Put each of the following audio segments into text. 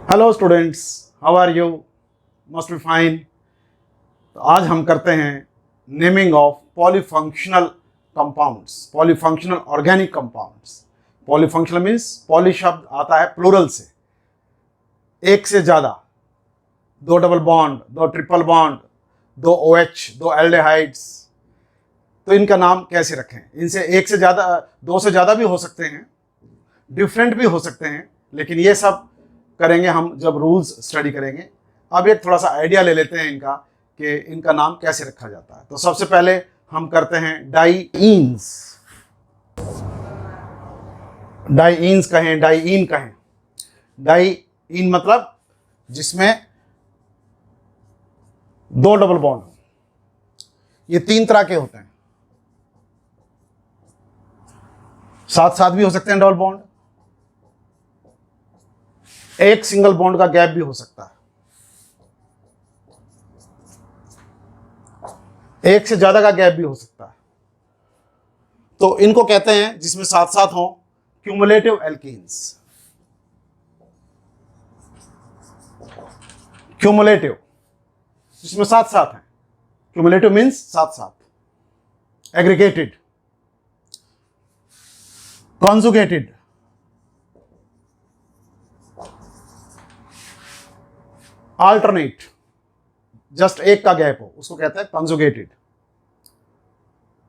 Hello students, how are you? Must be fine. तो आज हम करते हैं naming of polyfunctional compounds, polyfunctional organic compounds. Polyfunctional means poly शब्द आता है प्लूरल से, एक से ज्यादा, दो डबल बॉन्ड, दो ट्रिपल बॉन्ड, दो OH, दो एल्डिहाइड्स। तो इनका नाम कैसे रखें? इनसे एक से ज्यादा, दो से ज्यादा भी हो सकते हैं, डिफरेंट भी हो सकते हैं, लेकिन ये सब करेंगे हम जब रूल्स स्टडी करेंगे। अब एक थोड़ा सा आइडिया ले लेते हैं इनका कि इनका नाम कैसे रखा जाता है। तो सबसे पहले हम करते हैं डाइईन्स। डाइईन्स कहें, डाइईन कहें। डाइईन मतलब जिसमें दो डबल बॉन्ड। ये तीन तरह के होते हैं, साथ साथ भी हो सकते हैं डबल बॉन्ड, एक सिंगल बॉन्ड का गैप भी हो सकता है, एक से ज्यादा का गैप भी हो सकता है। तो इनको कहते हैं जिसमें साथ साथ हो क्यूमुलेटिव एल्कीन्स। क्यूमुलेटिव जिसमें साथ साथ है, क्यूमुलेटिव मीन्स साथ साथ, एग्रीगेटेड, कॉन्जुगेटेड, अल्टरनेट, जस्ट एक का गैप हो उसको कहते हैं कॉन्जुगेटेड।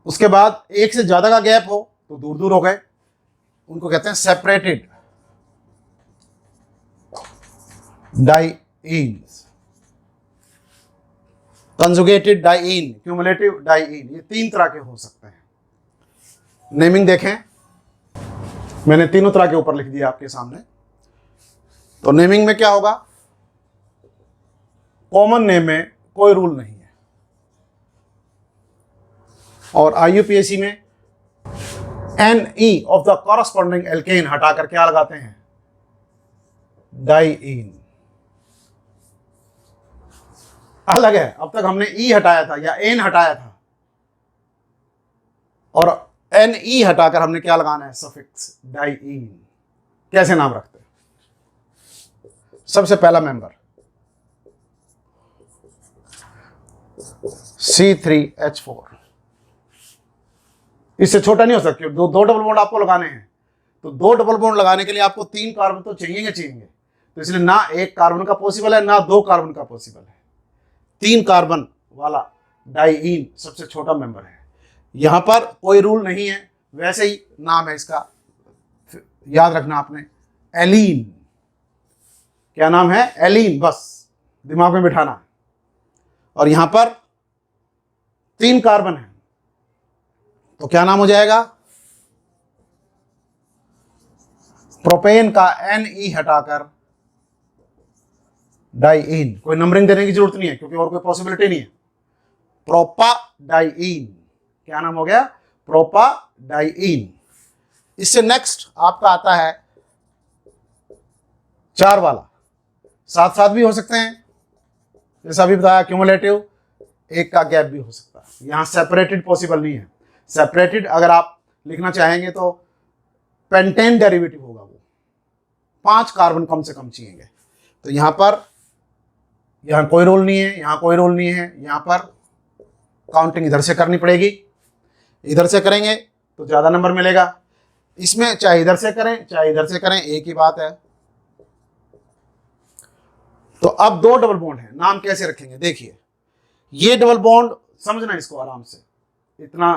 उसके बाद एक से ज्यादा का गैप हो तो दूर दूर हो गए, उनको कहते हैं separated dienes. Conjugated diene, cumulative diene, ये तीन तरह के हो सकते हैं। नेमिंग देखें, मैंने तीनों तरह के ऊपर लिख दिया आपके सामने। तो नेमिंग में क्या होगा? कॉमन नेम में कोई रूल नहीं है, और IUPAC में NE of the corresponding alkane हटाकर क्या लगाते हैं? डाइईन। अलग है, अब तक हमने E हटाया था या N हटाया था, और NE हटाकर हमने क्या लगाना है? Suffix diene. कैसे नाम रखते हैं? सबसे पहला मेंबर C3H4, इससे छोटा नहीं हो सकता। दो डबल बॉन्ड आपको लगाने हैं, तो दो डबल बॉन्ड लगाने के लिए आपको तीन कार्बन तो चाहिए। तो इसलिए ना एक कार्बन का पॉसिबल है, ना दो कार्बन का पॉसिबल है। तीन कार्बन वाला डाइईन सबसे छोटा मेंबर है। यहां पर कोई रूल नहीं है, वैसे ही नाम है इसका, याद रखना आपने, एलीन। क्या नाम है? एलीन, बस दिमाग में बिठाना है। और यहां पर तीन कार्बन है तो क्या नाम हो जाएगा? प्रोपेन का NE हटाकर डाइईन। कोई नंबरिंग देने की जरूरत नहीं है क्योंकि और कोई पॉसिबिलिटी नहीं है। प्रोपा डाइईन, क्या नाम हो गया? प्रोपा डाइईन। इससे नेक्स्ट आपका आता है चार वाला, साथ साथ भी हो सकते हैं, जैसा अभी बताया क्यूमुलेटिव, एक का गैप भी हो सकता है। यहां सेपरेटेड पॉसिबल नहीं है। सेपरेटेड अगर आप लिखना चाहेंगे तो पेंटेन डेरिवेटिव होगा, वो 5 कार्बन कम से कम चाहिए। तो यहां पर, यहां कोई रूल नहीं है, यहां कोई रूल नहीं है। यहां पर काउंटिंग इधर से करनी पड़ेगी, इधर से करेंगे तो ज्यादा नंबर मिलेगा। इसमें चाहे इधर से करें चाहे इधर से करें, एक ही बात है। तो अब दो डबल बॉन्ड है, नाम कैसे रखेंगे? देखिए, ये डबल बॉन्ड समझना इसको आराम से, इतना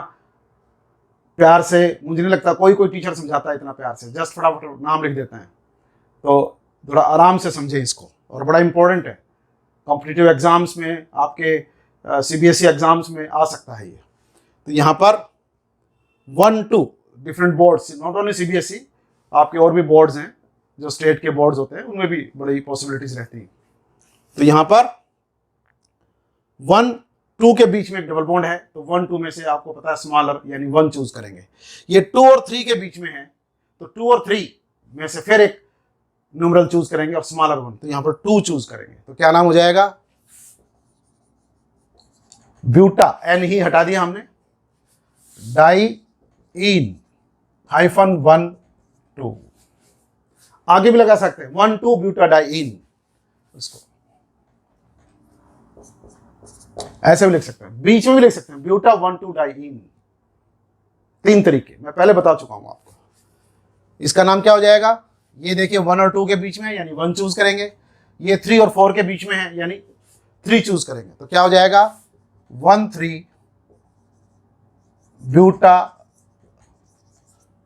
प्यार से मुझे नहीं लगता कोई टीचर समझाता है इतना प्यार से, जस्ट फटाफट नाम लिख देते हैं। तो थोड़ा आराम से समझे इसको, और बड़ा इंपॉर्टेंट है, कॉम्पिटिटिव एग्जाम्स में, आपके CBSE एग्जाम्स में आ सकता है ये। तो यहाँ पर 1 2 different boards, not only CBSE, आपके और भी बोर्ड्स हैं जो स्टेट के बोर्ड्स होते हैं, उनमें भी बड़ी पॉसिबिलिटीज रहती हैं। तो यहाँ पर 1 2 के बीच में एक डबल बॉन्ड है, तो 1 2 में से आपको पता है स्मॉलर यानी 1 चूज करेंगे। ये 2 और 3 के बीच में है, तो 2 और 3 में से फिर एक न्यूमरल चूज करेंगे और स्मॉलर 1, तो यहां पर 2 चूज करेंगे। तो क्या नाम हो जाएगा? ब्यूटा, N ही हटा दिया हमने, डाइईन -1 2। आगे भी लगा सकते हैं 1 2 ब्यूटाडाइईन, इसको ऐसे भी लिख सकते हैं, बीच में भी लिख सकते हैं, ब्यूटा 1,2 डाइईन। 3 तरीके मैं पहले बता चुका हूं आपको। इसका नाम क्या हो जाएगा, ये देखिए 1 और 2 के बीच में है यानी 1 चूज करेंगे, ये 3 और 4 के बीच में है यानी 3 चूज करेंगे, तो क्या हो जाएगा 1,3 ब्यूटा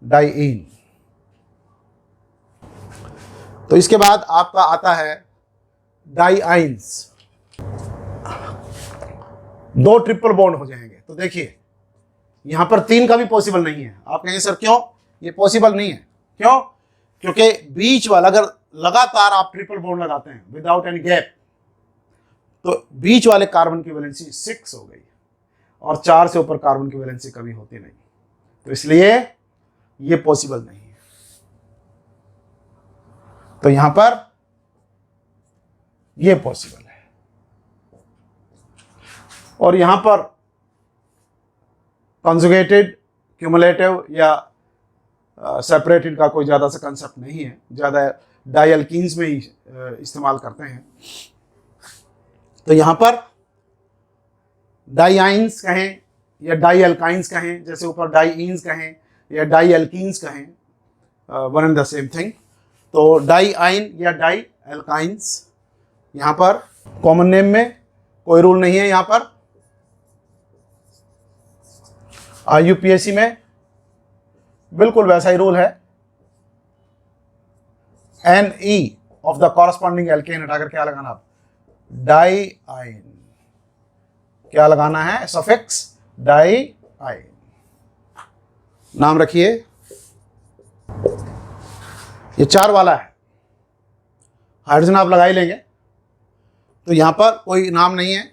डाइईन। तो इसके बाद आपका आता है डाइआइंस, 2 ट्रिपल बॉन्ड हो जाएंगे। तो देखिए यहां पर 3 का भी पॉसिबल नहीं है। आप कहेंगे सर क्यों, ये पॉसिबल नहीं है, क्यों, क्योंकि बीच वाला अगर लगातार आप ट्रिपल बॉन्ड लगाते हैं विदाउट एनी गैप, तो बीच वाले कार्बन की वैलेंसी 6 हो गई और 4 से ऊपर कार्बन की वैलेंसी कभी होती नहीं, तो इसलिए ये पॉसिबल नहीं है। तो यहां पर ये पॉसिबल है, और यहां पर कंजुगेटेड, क्यूमुलेटिव या सेपरेटेड का कोई ज़्यादा सा कंसेप्ट नहीं है, ज़्यादा डाइअल्कीन्स में ही इस्तेमाल करते हैं। तो यहाँ पर डाइआइंस कहें या डाइअल्काइंस कहें, जैसे ऊपर डाइईन्स कहें या डाइअल्कीन्स कहें, one and the same thing. तो डाइआइन या डाइअल्काइंस, यहाँ पर कॉमन नेम में कोई रूल नहीं है। यहाँ पर यूपीएससी में बिल्कुल वैसा ही रूल है, NE of the corresponding alkane हटाकर क्या लगाना, आप डाइआइन, क्या लगाना है, सफिक्स डाइआइन। नाम रखिए, ये 4 वाला है, हाइड्रोजन आप लगा ही लेंगे। तो यहां पर कोई नाम नहीं है,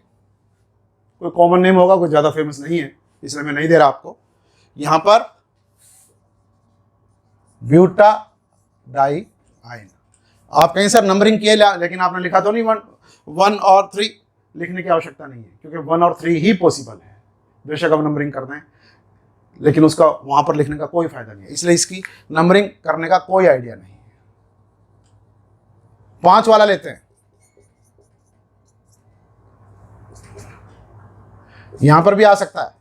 कोई कॉमन नेम होगा, कोई ज्यादा फेमस नहीं है, इसलिए मैं नहीं दे रहा आपको। यहां पर ब्यूटा डाइआइन, आप कहीं सर नंबरिंग किए, लेकिन आपने लिखा तो नहीं 1 और 3, लिखने की आवश्यकता नहीं है, क्योंकि 1 और 3 ही पॉसिबल है। बेशक आप नंबरिंग कर दें, लेकिन उसका वहां पर लिखने का कोई फायदा नहीं है, इसलिए इसकी नंबरिंग करने का कोई आइडिया नहीं है। 5 वाला लेते हैं, यहां पर भी आ सकता है,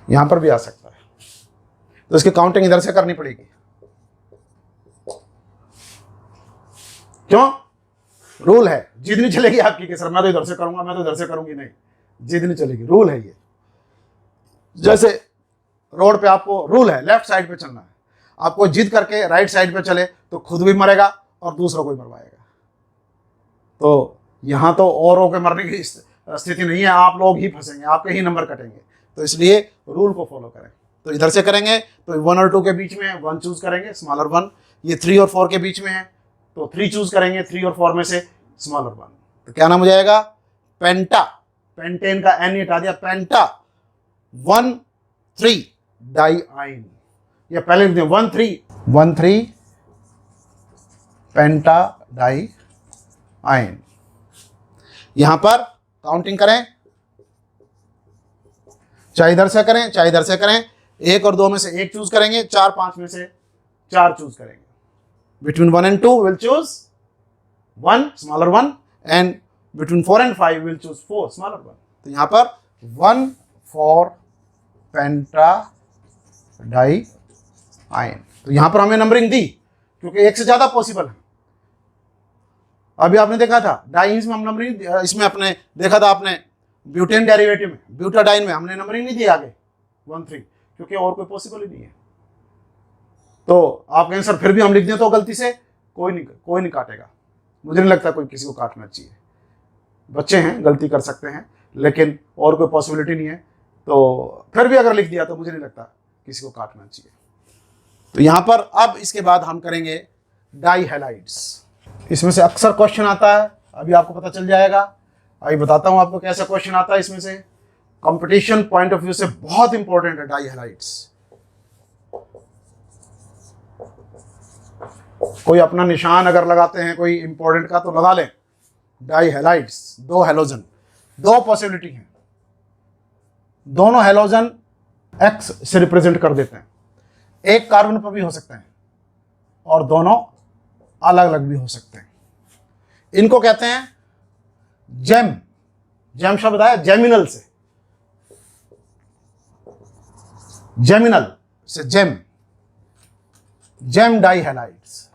यहां पर भी आ सकता है, तो इसकी काउंटिंग इधर से करनी पड़ेगी। क्यों, रूल है, जिद नहीं चलेगी आपकी कि सर मैं तो इधर से करूंगा, मैं तो इधर से करूंगी, नहीं, जिद नहीं चलेगी, रूल है ये। जैसे रोड पे आपको रूल है लेफ्ट साइड पे चलना है, आपको जिद करके राइट साइड पे चले तो खुद भी मरेगा और दूसरों को भी मरवाएगा। तो यहां तो औरों के मरने की स्थिति नहीं है, आप लोग ही फंसेंगे, आपके ही नंबर कटेंगे, तो इसलिए रूल को फॉलो करें। तो इधर से करेंगे तो 1 और 2 के बीच में 1 चूज करेंगे, स्मॉलर 1। ये 3 और 4 के बीच में है तो 3 चूज करेंगे, 3 और 4 में से स्मॉलर 1। तो क्या नाम हो जाएगा, पेंटा, पेंटेन का एन हटा दिया, पेंटा 1,3 डाइआइन, या पहले लिख दें 1,3 पेंटा डाइआइन। यहां पर काउंटिंग करें, चाहे इधर से करें चाहे इधर से करें, 1 और 2 में से 1 चूज करेंगे, 4 5 में से 4 चूज करेंगे। Between 1 and 2 will choose 1 smaller 1, and between 4 and 5 will choose 4 smaller 1। तो यहां पर 1,4 पेंटा डाइआइन। तो यहां पर हमने नंबरिंग दी क्योंकि 1 से ज्यादा पॉसिबल है। अभी आपने देखा था डाइन्स में हम नंबरिंग, इसमें अपने देखा था आपने ब्यूटेन डेरिवेटिव में, ब्यूटाडाइन में हमने नंबरिंग नहीं दी आगे 1,3, क्योंकि और कोई पॉसिबल ही नहीं है। तो आप कहें सर फिर भी हम लिख दें तो गलती से, कोई नहीं काटेगा, मुझे नहीं लगता कोई किसी को काटना चाहिए। बच्चे हैं, गलती कर सकते हैं, लेकिन और कोई पॉसिबिलिटी नहीं है, तो फिर भी अगर लिख दिया तो मुझे नहीं लगता किसी को काटना चाहिए। तो यहां पर अब इसके बाद हम करेंगे डाइहैलाइड्स। इसमें से अक्सर क्वेश्चन आता है, अभी आपको पता चल जाएगा। अभी बताता हूं आपको कैसा क्वेश्चन आता है। इसमें से कंपटीशन पॉइंट ऑफ व्यू से बहुत इंपॉर्टेंट है डाइहैलाइड्स। कोई अपना निशान अगर लगाते हैं कोई इंपॉर्टेंट का तो लगा लें, डाइहैलाइड्स, 2 हैलोजन, 2 पॉसिबिलिटी हैं, दोनों हैलोजन X से रिप्रेजेंट कर देते हैं। एक कार्बन पर भी हो सकते हैं और दोनों अलग अलग भी हो सकते हैं। इनको कहते हैं जेम। जेम शब्द आया जेमिनल से, जेमिनल से जेम, जेम डाइहैलाइड्स।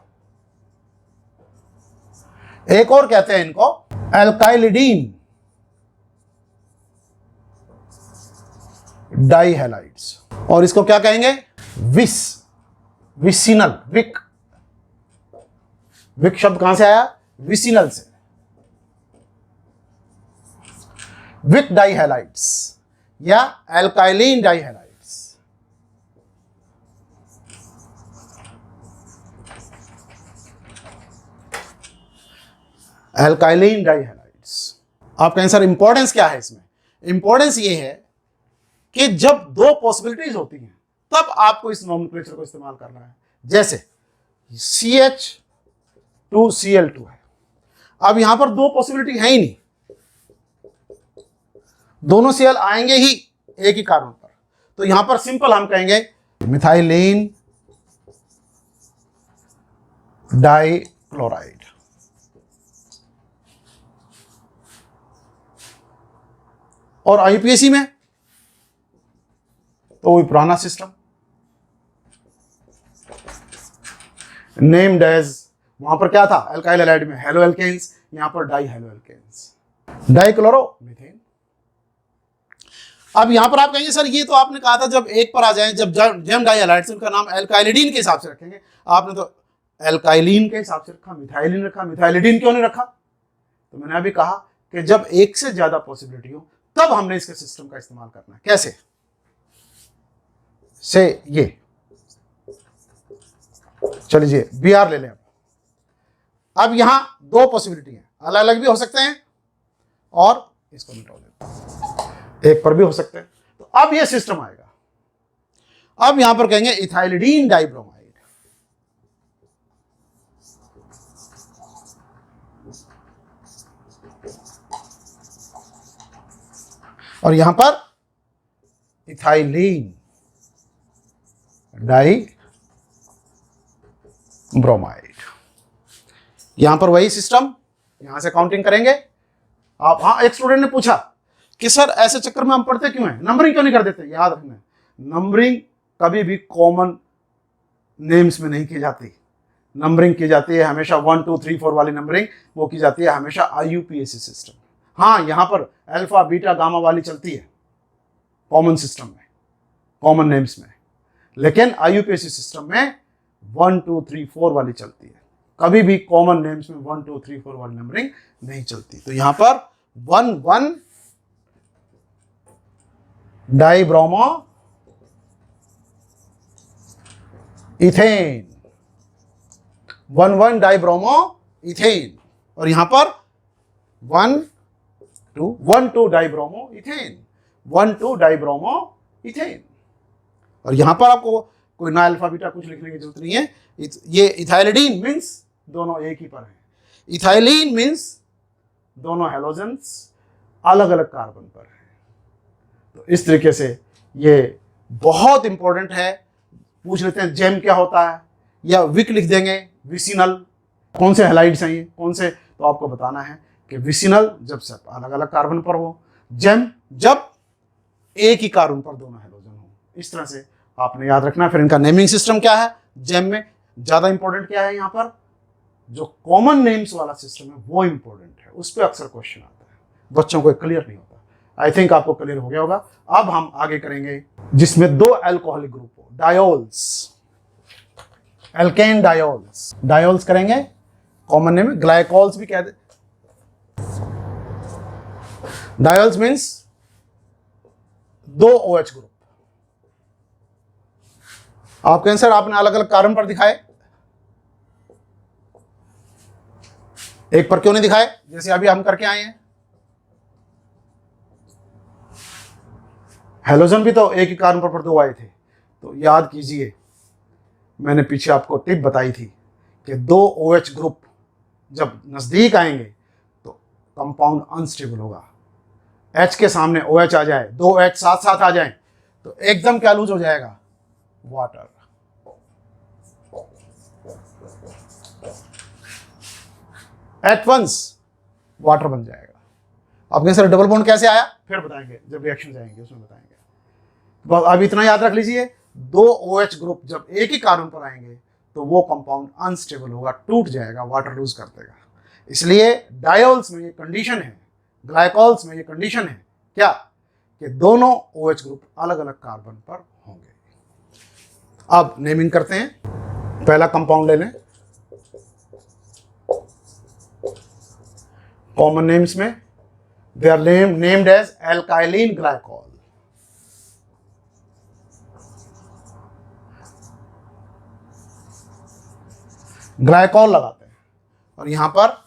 एक और कहते हैं इनको एल्काइलिडीन डाइहैलाइड्स। और इसको क्या कहेंगे? विसिनल। विक शब्द कहां से आया? विसिनल से। विक डाइहैलाइड्स या एल्काइलिन डाइहैलाइड्स। एल्काइलिन डाइहैलाइड्स। आप कहें सर इंपॉर्टेंस क्या है इसमें? इंपॉर्टेंस ये है कि जब दो पॉसिबिलिटीज होती हैं तब आपको इस नोमेनक्लेचर को इस्तेमाल करना है। जैसे CH2Cl2 है, अब यहां पर दो पॉसिबिलिटी है ही नहीं, दोनों Cl आएंगे ही एक ही कार्बन पर, तो यहां पर सिंपल हम कहेंगे मिथाइलिन डाइक्लोराइड। और आईपीएसी में तो वही पुराना सिस्टम, नेम्ड एज, वहां पर क्या था? एल्काइल हैलाइड में हेलो एल्केन्स, यहां पर di halo alkanes, dichloro methane. अब यहां पर आप कहेंगे सर ये तो आपने कहा था जब एक पर आ जाए, जब जेम डाइहैलाइड्स उनका नाम एल्काइलिडीन के हिसाब से रखेंगे, आपने तो एल्काइलिन के हिसाब से रखा, मिथाइलिन रखा, मिथाइलिडीन क्यों नहीं रखा? तो मैंने अभी कहा कि जब एक से ज्यादा पॉसिबिलिटी हो तब हमने इसके सिस्टम का इस्तेमाल करना है। कैसे? से ये चलिए बी आर ले लें। अब यहां दो पॉसिबिलिटी है, अलग अलग भी हो सकते हैं और इसको मिटा देते एक पर भी हो सकते हैं। तो अब ये सिस्टम आएगा। अब यहां पर कहेंगे इथाइलिडीन डाइब्रोमाइड, और यहां पर इथाइलिन डाइब्रोमाइड। यहां पर वही सिस्टम, यहां से काउंटिंग करेंगे आप। हाँ, एक स्टूडेंट ने पूछा कि सर ऐसे चक्कर में हम पढ़ते क्यों हैं, नंबरिंग क्यों नहीं कर देते? याद रखना, नंबरिंग कभी भी कॉमन नेम्स में नहीं की जाती। नंबरिंग की जाती है हमेशा 1 2 3 4 वाली नंबरिंग, वो की जाती है हमेशा IUPAC सिस्टम। हाँ, यहां पर अल्फा बीटा गामा वाली चलती है कॉमन सिस्टम में, कॉमन नेम्स में, लेकिन IUPAC सिस्टम में 1 2 3 4 वाली चलती है। कभी भी कॉमन नेम्स में 1 2 3 4 वाली नंबरिंग नहीं चलती। तो यहां पर 1 1 डाइब्रोमो इथेन, 1 1 डाइब्रोमो इथेन, और यहां पर 1 2 डाइब्रोमो इथेन, 1 2 डाइब्रोमो इथेन। और यहां पर आपको कोई ना अल्फा बीटा कुछ लिखने की जरूरत नहीं है। ये इथाइलिडीन मीन्स दोनों एक ही पर हैं, इथाइलिन मीन्स दोनों हेलोजेंस अलग अलग कार्बन पर हैं। तो इस तरीके से ये बहुत इंपॉर्टेंट है। पूछ लेते हैं जेम क्या होता है, या विक लिख देंगे, विसिनल कौन से हैलाइड्स हैं ये, कौन से, तो आपको बताना है कि विसिनल जब सब अलग अलग कार्बन पर हो, जेम जब एक ही कार्बन पर दोनों हेलोजन हो। इस तरह से आपने याद रखना है। फिर इनका नेमिंग सिस्टम क्या है, जेम में ज्यादा इंपॉर्टेंट क्या है, यहाँ पर जो कॉमन नेम्स वाला सिस्टम है वो इंपॉर्टेंट है, उस पर अक्सर क्वेश्चन आता है, बच्चों को क्लियर नहीं होता। आई थिंक आपको क्लियर हो गया होगा। अब हम आगे करेंगे जिसमें दो अल्कोहलिक ग्रुप हो, डायोल्स, एल्केन डायोल्स। डायोल्स करेंगे, कॉमन नेम ग्लाइकोल्स भी कहते। डायोल्स मीन्स दो OH ग्रुप। आप कहें सर आपने अलग अलग कार्बन पर दिखाए, एक पर क्यों नहीं दिखाए, जैसे अभी हम करके आए हैं। हेलोजन भी तो एक ही कार्बन पर दो आए थे। तो याद कीजिए, मैंने पीछे आपको टिप बताई थी कि दो OH ग्रुप जब नजदीक आएंगे तो कंपाउंड अनस्टेबल होगा। H के सामने OH आ जाए, दो H साथ साथ आ जाए तो एकदम क्या लूज हो जाएगा, वाटर। एट वंस वाटर बन जाएगा। अब कहें सर डबल बॉन्ड कैसे आया, फिर बताएंगे जब रिएक्शन जाएंगे उसमें बताएंगे। बस अब इतना याद रख लीजिए, दो OH ग्रुप जब एक ही कार्बन पर आएंगे तो वो कंपाउंड अनस्टेबल होगा, टूट जाएगा, वाटर लूज कर देगा। इसलिए डायोल्स में ये कंडीशन है, ग्लाइकॉल्स में ये कंडीशन है क्या, कि दोनों OH ग्रुप अलग अलग कार्बन पर होंगे। अब नेमिंग करते हैं। पहला कंपाउंड ले लें, कॉमन नेम्स में they are named as alkylene glycol. Glycol लगाते हैं। और यहां पर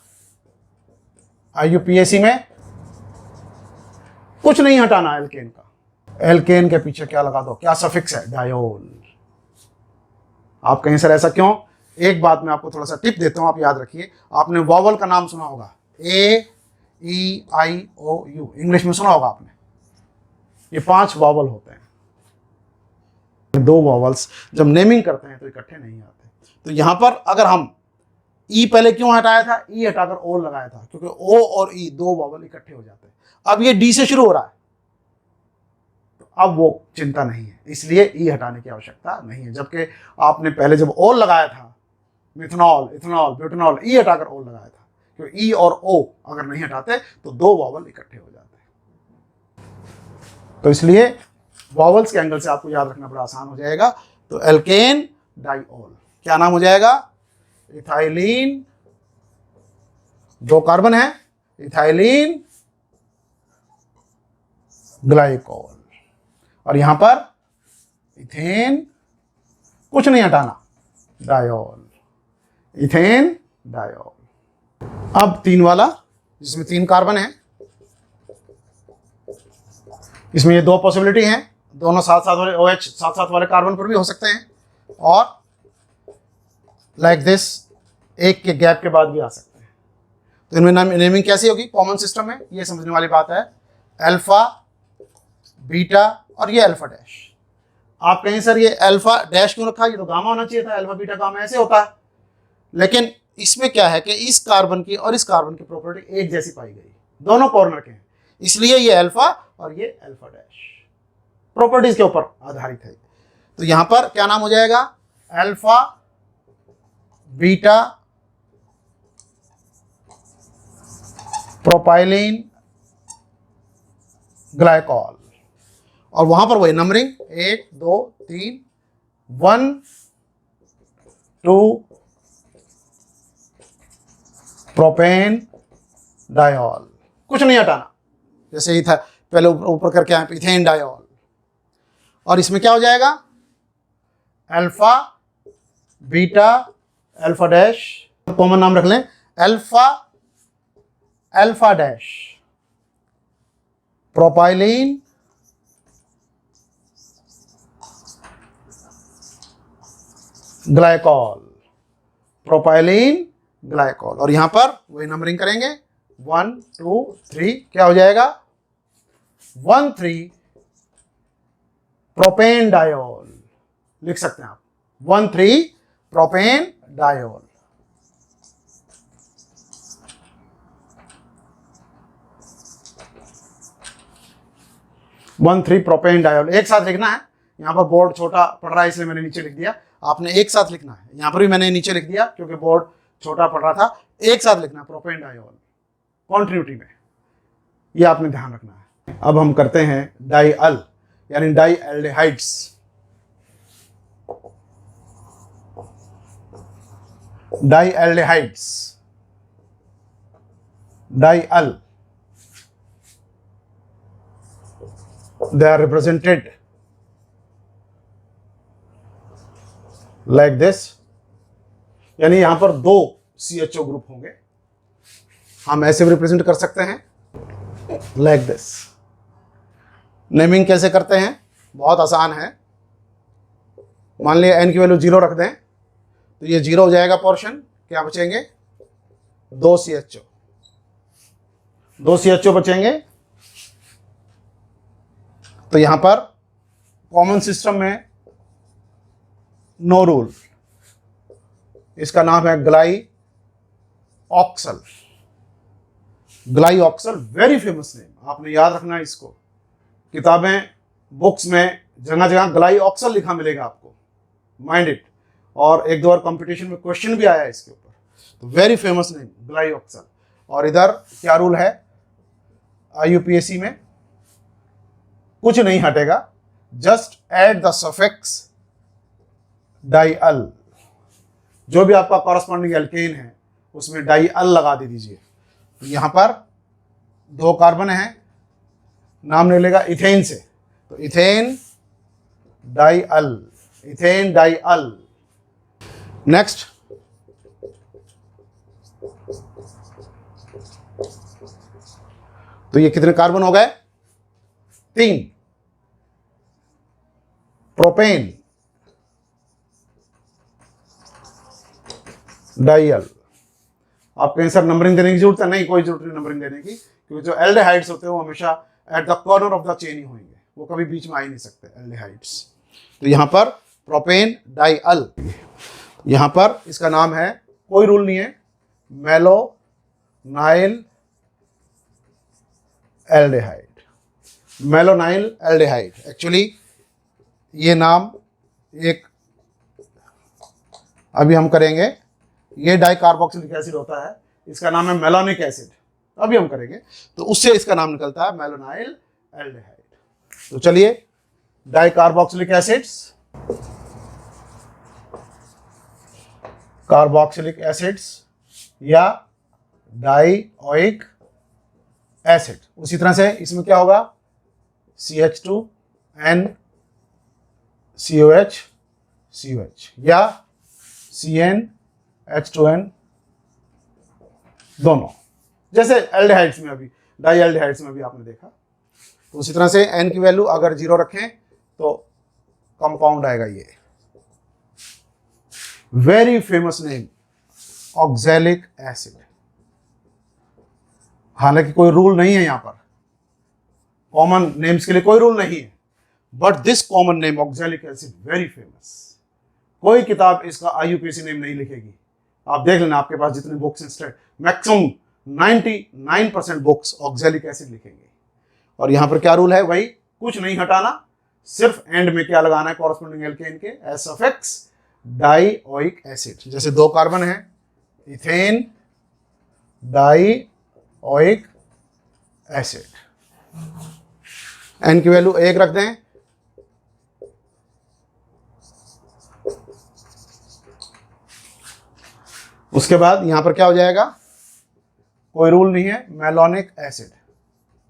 IUPAC में कुछ नहीं हटाना एल्केन का। एल्केन के पीछे क्या लगा दो, क्या सफिक्स है, डायोल। आप कहें सर ऐसा क्यों, एक बात मैं आपको थोड़ा सा टिप देता हूं, आप याद रखिए। आपने वॉवल का नाम सुना होगा, AEIOU, इंग्लिश में सुना होगा आपने। ये 5 वॉवल होते हैं। 2 वॉवल्स जब नेमिंग करते हैं तो इकट्ठे नहीं आते। तो यहां पर अगर हम ई पहले क्यों हटाया था, ई हटाकर ओ लगाया था, क्योंकि ओ और ई 2 वॉवल इकट्ठे हो जाते हैं। अब ये डी से शुरू हो रहा है, तो अब वो चिंता नहीं है, इसलिए ई हटाने की आवश्यकता नहीं है। जबकि आपने पहले जब ओ लगाया था, मिथनॉल, इथेनॉल, ब्यूटेनॉल, ई हटाकर ओ लगाया था, क्योंकि ई और ओ अगर नहीं हटाते तो 2 वॉवल इकट्ठे हो जाते हैं। तो इसलिए वॉवल्स के एंगल से आपको याद रखना बड़ा आसान हो जाएगा। तो एल्केन डाइऑल क्या नाम हो जाएगा, इथाइलिन, 2 कार्बन है, इथाइलिन ग्लाइकॉल। और यहां पर इथेन, कुछ नहीं हटाना, डायोल, इथेन डायोल। अब 3 वाला जिसमें 3 कार्बन है, इसमें ये 2 पॉसिबिलिटी हैं, दोनों साथ साथ वाले OH साथ साथ वाले कार्बन पर भी हो सकते हैं, और लाइक दिस एक के गैप के बाद भी आ सकते हैं। तो इनमें नेमिंग कैसी होगी, कॉमन सिस्टम है, ये समझने वाली बात है। अल्फा, बीटा और ये अल्फा डैश। आप कहें सर ये अल्फा डैश क्यों रखा, ये तो गामा होना चाहिए था, अल्फा बीटा गामा ऐसे होता है। लेकिन इसमें क्या है कि इस कार्बन की और इस कार्बन की प्रॉपर्टी एक जैसी पाई गई, दोनों कॉर्नर के हैं, इसलिए ये अल्फा और ये अल्फा डैश प्रॉपर्टीज के ऊपर आधारित है। तो यहां पर क्या नाम हो जाएगा, अल्फा बीटा प्रोपाइलिन ग्लाइकॉल। और वहां पर वही नंबरिंग 1 2 3 1 2 प्रोपेन डायोल, कुछ नहीं हटाना, जैसे ही था पहले ऊपर करके आए इथेन डायोल। और इसमें क्या हो जाएगा, alpha beta alpha dash, common नाम रख लें alpha alpha dash propylene glycol, propylene glycol. और यहां पर वही नंबरिंग करेंगे 1 2 3, क्या हो जाएगा 1 3 प्रोपेन डायोल, लिख सकते हैं आप 1 3 propane diol. One three propane diol एक साथ लिखना है। यहां पर बोर्ड छोटा पड़ रहा है इसलिए मैंने नीचे लिख दिया, आपने एक साथ लिखना है। यहां पर भी मैंने नीचे लिख दिया क्योंकि बोर्ड छोटा पड़ रहा था, एक साथ लिखना है प्रोपेन डायोल कॉन्टिन्यूटी में, ये आपने ध्यान रखना है। अब हम करते हैं डाइअल यानी डाइएल्डिहाइड्स। डाइएल्डिहाइड्स, डाइअल, they are represented like this, यानी यहां पर 2 CHO ग्रुप होंगे, हम ऐसे भी रिप्रेजेंट कर सकते हैं like this। नेमिंग कैसे करते हैं, बहुत आसान है। मान लिया n की वैल्यू 0 रख दें तो ये 0 हो जाएगा पोर्शन, क्या बचेंगे 2 CHO, 2 CHO बचेंगे। तो यहां पर कॉमन सिस्टम में नो रूल, इसका नाम है ग्लाई ऑक्सल। ग्लाई ऑक्सल वेरी फेमस नेम, आपने याद रखना है इसको। किताबें, बुक्स में जगह जगह ग्लाई ऑक्सल लिखा मिलेगा आपको, माइंड इट। और एक दो बार कंपटीशन में क्वेश्चन भी आया है इसके ऊपर, तो वेरी फेमस नेम ग्लाई ऑक्सल। और इधर क्या रूल है IUPAC में, कुछ नहीं हटेगा, जस्ट ऐड द सफिक्स डाई-अल। जो भी आपका कॉरस्पॉन्डिंग एल्केन है उसमें डाई-अल लगा दे दीजिए। तो यहां पर 2 कार्बन है, नाम निकलेगा इथेन से, तो इथेन डाई-अल, इथेन डाई-अल। नेक्स्ट, तो ये कितने कार्बन हो गए? 3। प्रोपेन डाई-अल। आप कहीं सर नंबरिंग देने की जरूरत है? नहीं, कोई जरूरत नहीं नंबरिंग देने की, क्योंकि जो एल्डिहाइड्स होते हैं वो हमेशा at the corner of the chain ही होंगे, वो कभी बीच में आ ही नहीं सकते एल्डिहाइड्स। तो यहां पर प्रोपेन डाई-अल, यहां पर इसका नाम है, कोई रूल नहीं है, मेलोनाइल एल्डिहाइड। मेलोनाइल एल्डिहाइड, एक्चुअली ये नाम एक अभी हम करेंगे, ये डाइकार्बोक्सिलिक एसिड होता है, इसका नाम है मेलोनिक एसिड, अभी हम करेंगे, तो उससे इसका नाम निकलता है मेलोनाइल एल्डिहाइड। तो चलिए, डाइकार्बोक्सिलिक एसिड्स, कार्बोक्सिलिक एसिड्स या डाइओइक एसिड। उसी तरह से इसमें क्या होगा, CH2N COH COH या CnH2n, दोनों, जैसे एल्डिहाइड्स में अभी, डाई एल्डिहाइड्स में भी आपने देखा। तो उसी तरह से N की वैल्यू अगर 0 रखें तो कंपाउंड आएगा ये। Very famous name oxalic acid. हालांकि कोई रूल नहीं है यहां पर, कॉमन नेम्स के लिए कोई रूल नहीं है, but this common name oxalic acid very famous. कोई किताब इसका IUPAC नेम नहीं लिखेगी। आप देख लेना, आपके पास जितने books instead, maximum 99% books oxalic acid लिखेंगे। और यहां पर क्या रूल है, वही, कुछ नहीं हटाना, सिर्फ एंड में क्या लगाना है कॉरस्पॉन्डिंग एल्केन के, एस सफिक्स डाइओइक एसिड। जैसे 2 कार्बन है, इथेन डाइओइक एसिड, एन की वैल्यू 1 रख दें, उसके बाद यहां पर क्या हो जाएगा, कोई रूल नहीं है, malonic acid,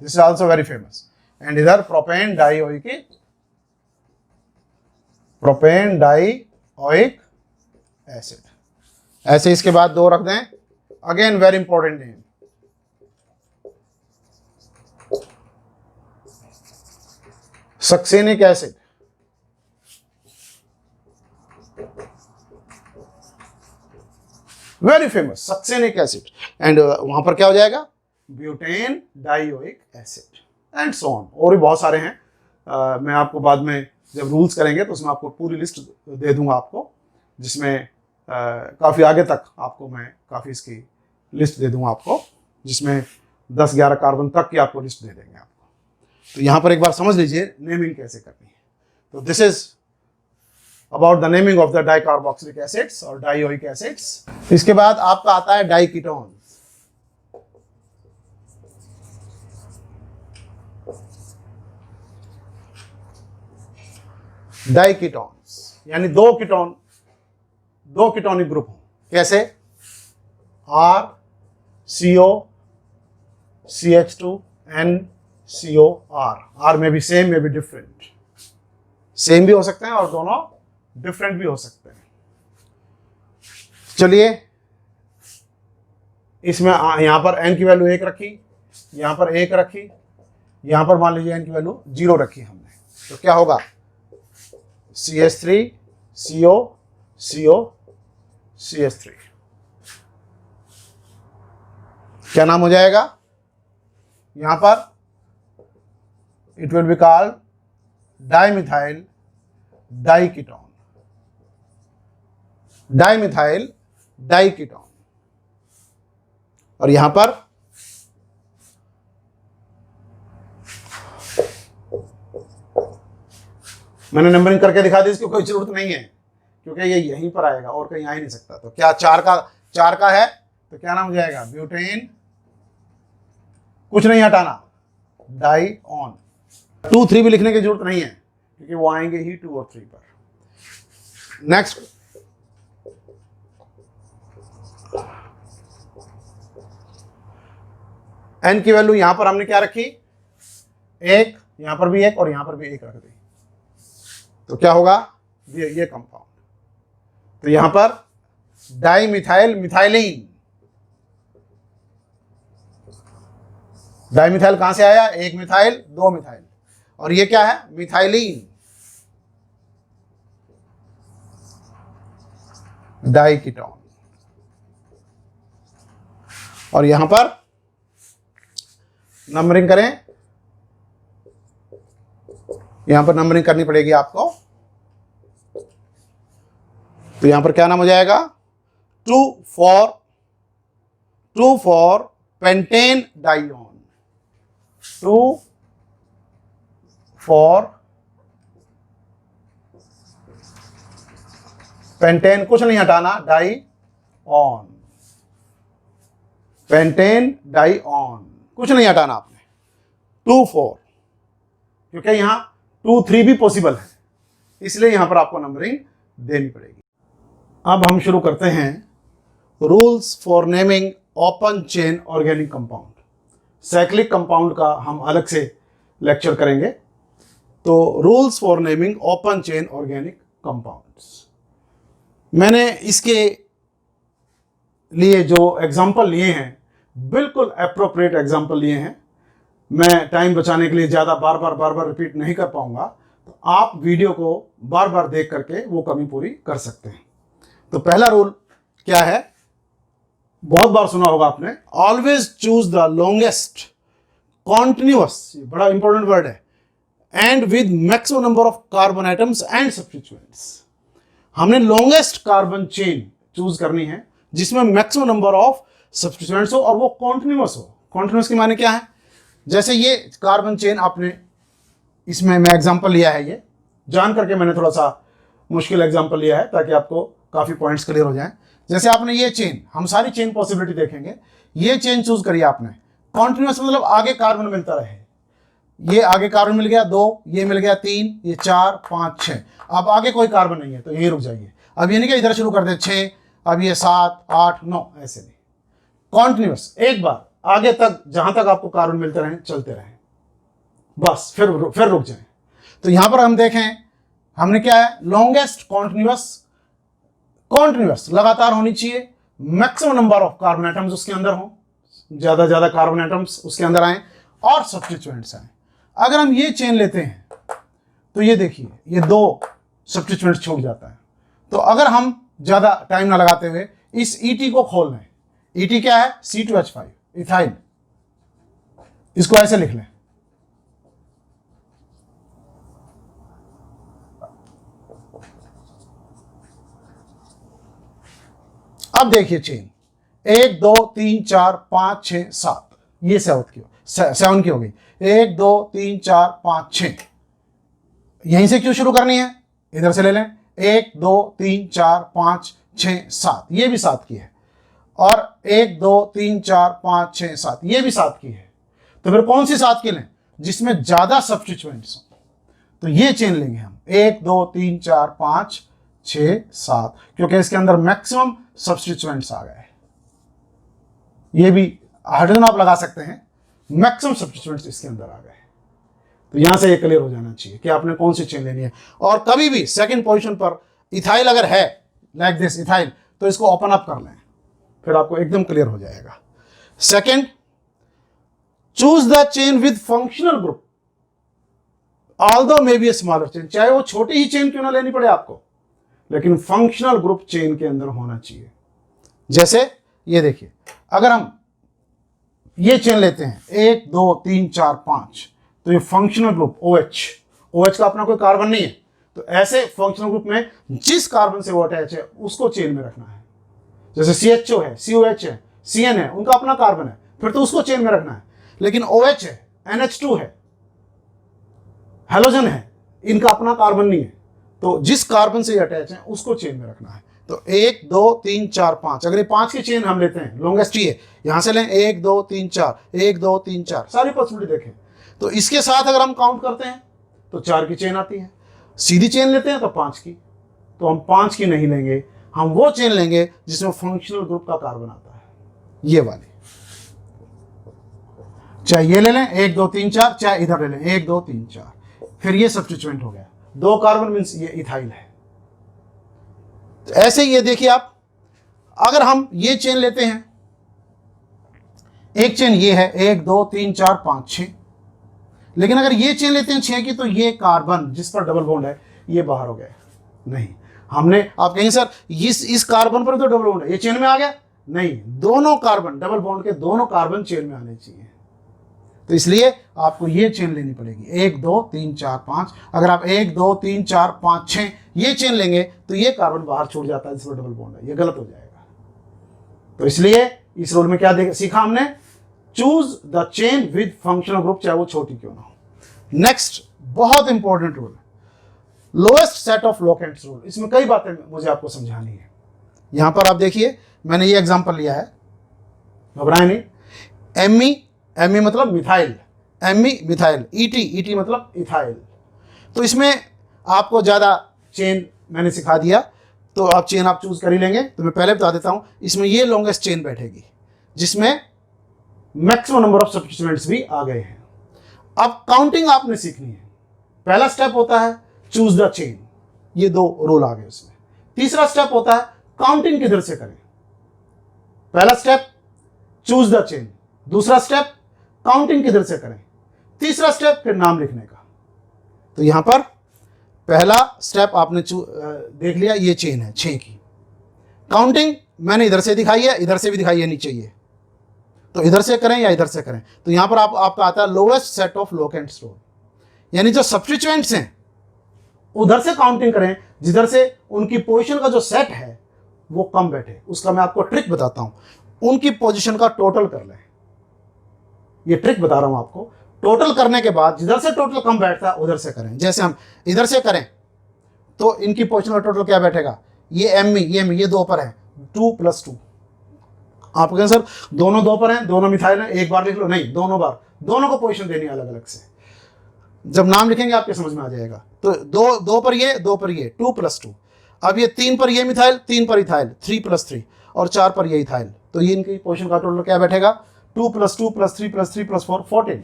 this is also very famous. And इधर प्रोपेन डाइओइक एसिड। ऐसे इसके बाद 2 रख दें, again very important name, succinic acid. Very famous succinic acid. And वहां पर क्या हो जाएगा, butane dioic acid and so on. और भी बहुत सारे हैं, मैं आपको बाद में जब रूल्स करेंगे तो उसमें आपको पूरी लिस्ट दे दूंगा आपको, जिसमें काफ़ी आगे तक आपको मैं काफ़ी इसकी लिस्ट दे दूंगा आपको, जिसमें 10-11 कार्बन तक की आपको लिस्ट दे देंगे आपको। तो यहाँ पर एक बार समझ लीजिए नेमिंग कैसे करनी है। तो this is about the naming of the dicarboxylic acids और डाइओइक एसिड्स। इसके बाद आपका आता है डाइकीटोन। डाइकीटोन्स यानी दो कीटोनिक ग्रुप हो, कैसे, R CO CH2N CO R। R में भी सेम में भी डिफरेंट, सेम भी हो सकते हैं और दोनों डिफरेंट भी हो सकते हैं। चलिए, इसमें यहां पर n की वैल्यू 1 रखी, यहां पर 1 रखी, यहां पर मान लीजिए n की वैल्यू 0 रखी हमने, तो क्या होगा, CH3 CO CO CH3, क्या नाम हो जाएगा, यहां पर it will be called dimethyl diketone. Dimethyl diketone. और यहां पर मैंने नंबरिंग करके दिखा दी, इसकी कोई जरूरत नहीं है क्योंकि ये यहीं पर आएगा और कहीं आ ही नहीं सकता। तो क्या चार का है तो क्या नाम हो जाएगा, ब्यूटेन, कुछ नहीं हटाना, डाइऑन। 2 3 भी लिखने की जरूरत नहीं है क्योंकि वो आएंगे ही 2 और 3 पर। नेक्स्ट, एन की वैल्यू यहां पर हमने क्या रखी, 1, यहां पर भी 1 और यहां पर भी 1 रख दी। तो क्या होगा, ये कंपाउंड। तो यहां पर डाइमिथाइल मिथाइलिन, डाइमिथाइल कहां से आया, 1 मिथाइल 2 मिथाइल, और ये क्या है, मिथाइलिन, डाइकीटोन। और यहां पर नंबरिंग करें, यहां पर नंबरिंग करनी पड़ेगी आपको। तो यहां पर क्या नाम हो जाएगा, 2 फॉर पेंटेन डाइऑन, 2 फॉर पेंटेन, कुछ नहीं हटाना, डाइऑन, पेंटेन डाइऑन, कुछ नहीं हटाना आपने, 2 4, क्योंकि यहां 2 3 भी पॉसिबल है, इसलिए यहां पर आपको नंबरिंग देनी पड़ेगी। अब हम शुरू करते हैं rules for naming open chain organic compound. Cyclic compound का हम अलग से लेक्चर करेंगे। तो rules for naming open chain organic compounds, मैंने इसके लिए जो एग्जाम्पल लिए हैं बिल्कुल एप्रोप्रिएट एग्जाम्पल लिए हैं। मैं टाइम बचाने के लिए ज़्यादा बार बार रिपीट नहीं कर पाऊंगा, तो आप वीडियो को बार बार देख करके वो कमी पूरी कर सकते हैं। तो पहला रूल क्या है, बहुत बार सुना होगा आपने, always choose the longest continuous, बड़ा इंपॉर्टेंट वर्ड है, and with maximum number of carbon atoms and substituents. हमने लॉन्गेस्ट कार्बन चेन चूज करनी है जिसमें मैक्सिमम नंबर ऑफ सब्स्टिट्यूएंट्स हो और वो कॉन्टिन्यूअस हो। कॉन्टिन्यूअस की माने क्या है, जैसे ये कार्बन चेन आपने, इसमें मैं एग्जांपल लिया है, ये जान करके मैंने थोड़ा सा मुश्किल एग्जांपल लिया है ताकि आपको काफ़ी पॉइंट्स क्लियर हो जाएं। जैसे आपने ये चेन, हम सारी चेन पॉसिबिलिटी देखेंगे, ये चेन चूज करिए आपने, कॉन्टिन्यूअस मतलब आगे कार्बन मिलता रहे, ये आगे कार्बन मिल गया 2, ये मिल गया 3, ये 4 5 6, अब आगे कोई कार्बन नहीं है तो यही रुक जाइए। अब ये नहीं कि इधर शुरू कर दे 6, अब ये 7 8 9, ऐसे नहीं, कॉन्टिन्यूअस एक बार आगे तक जहां तक आपको कार्बन मिलते रहें चलते रहें, बस फिर रुक जाएं। तो यहां पर हम देखें, हमने क्या है, लॉन्गेस्ट कॉन्टिन्यूअस लगातार होनी चाहिए, maximum number of carbon atoms उसके अंदर हो, ज्यादा कार्बन एटम्स उसके अंदर आए और सब्स्टिट्यूएंट्स आए। अगर हम ये चेन लेते हैं तो ये देखिए, ये 2 सब्स्टिट्यूएंट्स छूट जाता है। तो अगर हम ज्यादा टाइम ना लगाते हुए इस ET को खोल लें, ET क्या है, C2H5 इथाइल, इसको ऐसे लिख लें, अब देखिए चेन 1 2 3 4 5 6 7, ये 7 की हो गई, 1 2 3 4 5 6, यहीं से क्यों शुरू करनी है, इधर से ले लें, 1 2 3 4 5 6 7, ये भी 7 की है, और 1 2 3 4 5 6 7, ये भी 7 की है। तो फिर कौन सी 7 की लें, जिसमें ज्यादा सब्स्टिट्यूएंट्स हो, तो ये चेन लेंगे हम, 1 2 3 4 5 6 7, क्योंकि इसके अंदर मैक्सिमम सब्स्टिट्यूएंट्स आ गए। ये भी हाइड्रोजन आप लगा सकते हैं, मैक्सिमम सब्स्टिट्यूएंट्स इसके अंदर आ गए। तो यहां से ये क्लियर हो जाना चाहिए कि आपने कौन सी चेन लेनी है। और कभी भी सेकंड पोजीशन पर इथाइल अगर है, लाइक दिस इथाइल, तो इसको ओपन अप कर लें, फिर आपको एकदम क्लियर हो जाएगा। Second, choose the chain with functional group, although may be a smaller chain, चाहे वो छोटी ही चेन क्यों ना लेनी पड़े आपको, लेकिन फंक्शनल ग्रुप चेन के अंदर होना चाहिए। जैसे ये देखिए, अगर हम ये चेन लेते हैं 1 2 3 4 5, तो ये फंक्शनल ग्रुप OH का अपना कोई कार्बन नहीं है, तो ऐसे फंक्शनल ग्रुप में जिस कार्बन से वो अटैच है उसको चेन में रखना है। जैसे CHO है, COH है, CN है, उनका अपना कार्बन है, फिर तो उसको चेन में रखना है। लेकिन OH है, NH2 है, हेलोजन है, इनका अपना कार्बन नहीं है, तो जिस कार्बन से अटैच है उसको चेन में रखना है। तो 1 2 3 4 5, अगर ये 5 की चेन हम लेते हैं, लॉन्गेस्ट ही है, यहां से लें 1 2 3 4, 1 2 3 4, सारी पॉसिबिलिटी देखें। तो इसके साथ अगर हम काउंट करते हैं तो 4 की चेन आती है, सीधी चेन लेते हैं तो 5 की, तो हम 5 की नहीं लेंगे, हम वो चेन लेंगे जिसमें फंक्शनल ग्रुप का कार्बन आता है, ये वाली। चाहे ये ले लें 1 2 3 4, चाहे इधर ले लें 1 2 3 4, फिर ये सब्स्टिट्यूएंट हो गया, 2 कार्बन मीन्स ये इथाइल है। तो ऐसे ही ये देखिए आप, अगर हम ये चेन लेते हैं, एक चेन ये है 1 2 3 4 5 6, लेकिन अगर ये चेन लेते हैं 6 की, तो ये कार्बन जिस पर डबल बॉन्ड है ये बाहर हो गया। नहीं, हमने, आप कहेंगे सर इस कार्बन पर तो डबल बॉन्ड है, ये चेन में आ गया, नहीं, दोनों कार्बन, डबल बॉन्ड के दोनों कार्बन चेन में आने चाहिए। तो इसलिए आपको ये चेन लेनी पड़ेगी, 1 2 3 4 5। अगर आप 1 2 3 4 5 6 ये चेन लेंगे तो ये कार्बन बाहर छूट जाता है, जिस पर डबल बॉन्ड है, ये गलत हो जाएगा। तो इसलिए इस रूल में क्या सीखा हमने, choose the chain with functional group, चाहे वो छोटी क्यों ना हो। नेक्स्ट बहुत important rule, lowest set of locants rule. इसमें कई बातें मुझे आपको समझानी है। यहां पर आप देखिए, मैंने ये एग्जांपल लिया है, घबराए नहीं। एमी मतलब मिथाइल, मिथाइल, ET मतलब इथाइल। तो इसमें आपको ज़्यादा चेन मैंने सिखा दिया, तो आप चेन आप चूज कर ही लेंगे। तो मैं पहले बता देता हूं, इसमें ये लॉन्गेस्ट चेन बैठेगी जिसमें मैक्सिमम नंबर ऑफ सब्स्टिट्यूएंट्स भी आ गए हैं। अब काउंटिंग आपने सीखनी है। पहला स्टेप होता है चूज द चेन, ये 2 रूल आ गए उसमें। तीसरा स्टेप होता है काउंटिंग किधर से करें। पहला स्टेप चूज द चेन, दूसरा स्टेप काउंटिंग किधर से करें, तीसरा स्टेप फिर नाम लिखने का। तो यहां पर पहला स्टेप आपने देख लिया, ये चेन है 6 की। काउंटिंग मैंने इधर से दिखाई है, इधर से भी दिखाई है नीचे ये, तो इधर से करें या इधर से करें। तो यहां पर आपका आता है lowest set of locants rule, यानी जो सब्स्टिट्यूएंट्स हैं उधर से काउंटिंग करें, जिधर से उनकी पोजीशन का जो सेट है वो कम बैठे। उसका मैं आपको ट्रिक बताता हूं, उनकी पोजीशन का टोटल कर लें। ये ट्रिक बता रहा हूं आपको, टोटल करने के बाद जिधर से टोटल कम बैठता है उधर से करें। जैसे हम इधर से करें तो इनकी पोजीशन का टोटल क्या बैठेगा, ये एम ये 2 पर है, 2 + 2। आप कहें सर दोनों 2 पर हैं, दोनों मिथाइल हैं, एक बार लिख लो, नहीं, दोनों बार, दोनों को पोजीशन देनी है अलग अलग से। जब नाम लिखेंगे आपके समझ में आ जाएगा। तो 2 पर ये, 2 पर ये, 2 + 2। अब ये 3 पर ये मिथाइल, 3 पर इथाइल, 3 + 3, और 4 पर ये इथाइल। तो ये इनकी पोजीशन का टोटल क्या बैठेगा, 2 + 2 + 3 + 3 + 4 14,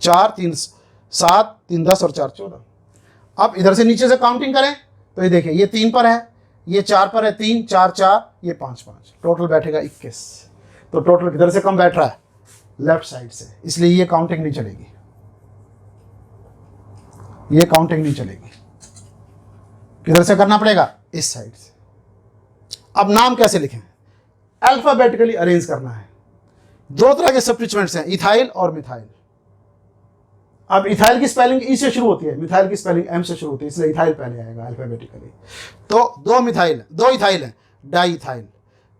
4 3 7 3 10 और 4 14। अब इधर से नीचे से काउंटिंग करें तो ये देखिए, ये 3 पर है, ये 4 पर है, 3 4 4, ये 5 5, टोटल बैठेगा 21। तो टोटल किधर से कम बैठ रहा है, लेफ्ट साइड से, इसलिए ये काउंटिंग नहीं चलेगी, ये काउंटिंग नहीं चलेगी। किधर से करना पड़ेगा, इस साइड से। अब नाम कैसे लिखें, अल्फाबेटिकली अरेंज करना है। 2 तरह के सब्स्टिट्यूएंट्स हैं, इथाइल और मिथाइल। अब इथाइल की स्पेलिंग ई से शुरू होती है, मिथाइल की स्पेलिंग एम से शुरू होती है, इसलिए इथाइल पहले आएगा अल्फाबेटिकली। तो 2 इथाइल है, डाई इथाइल।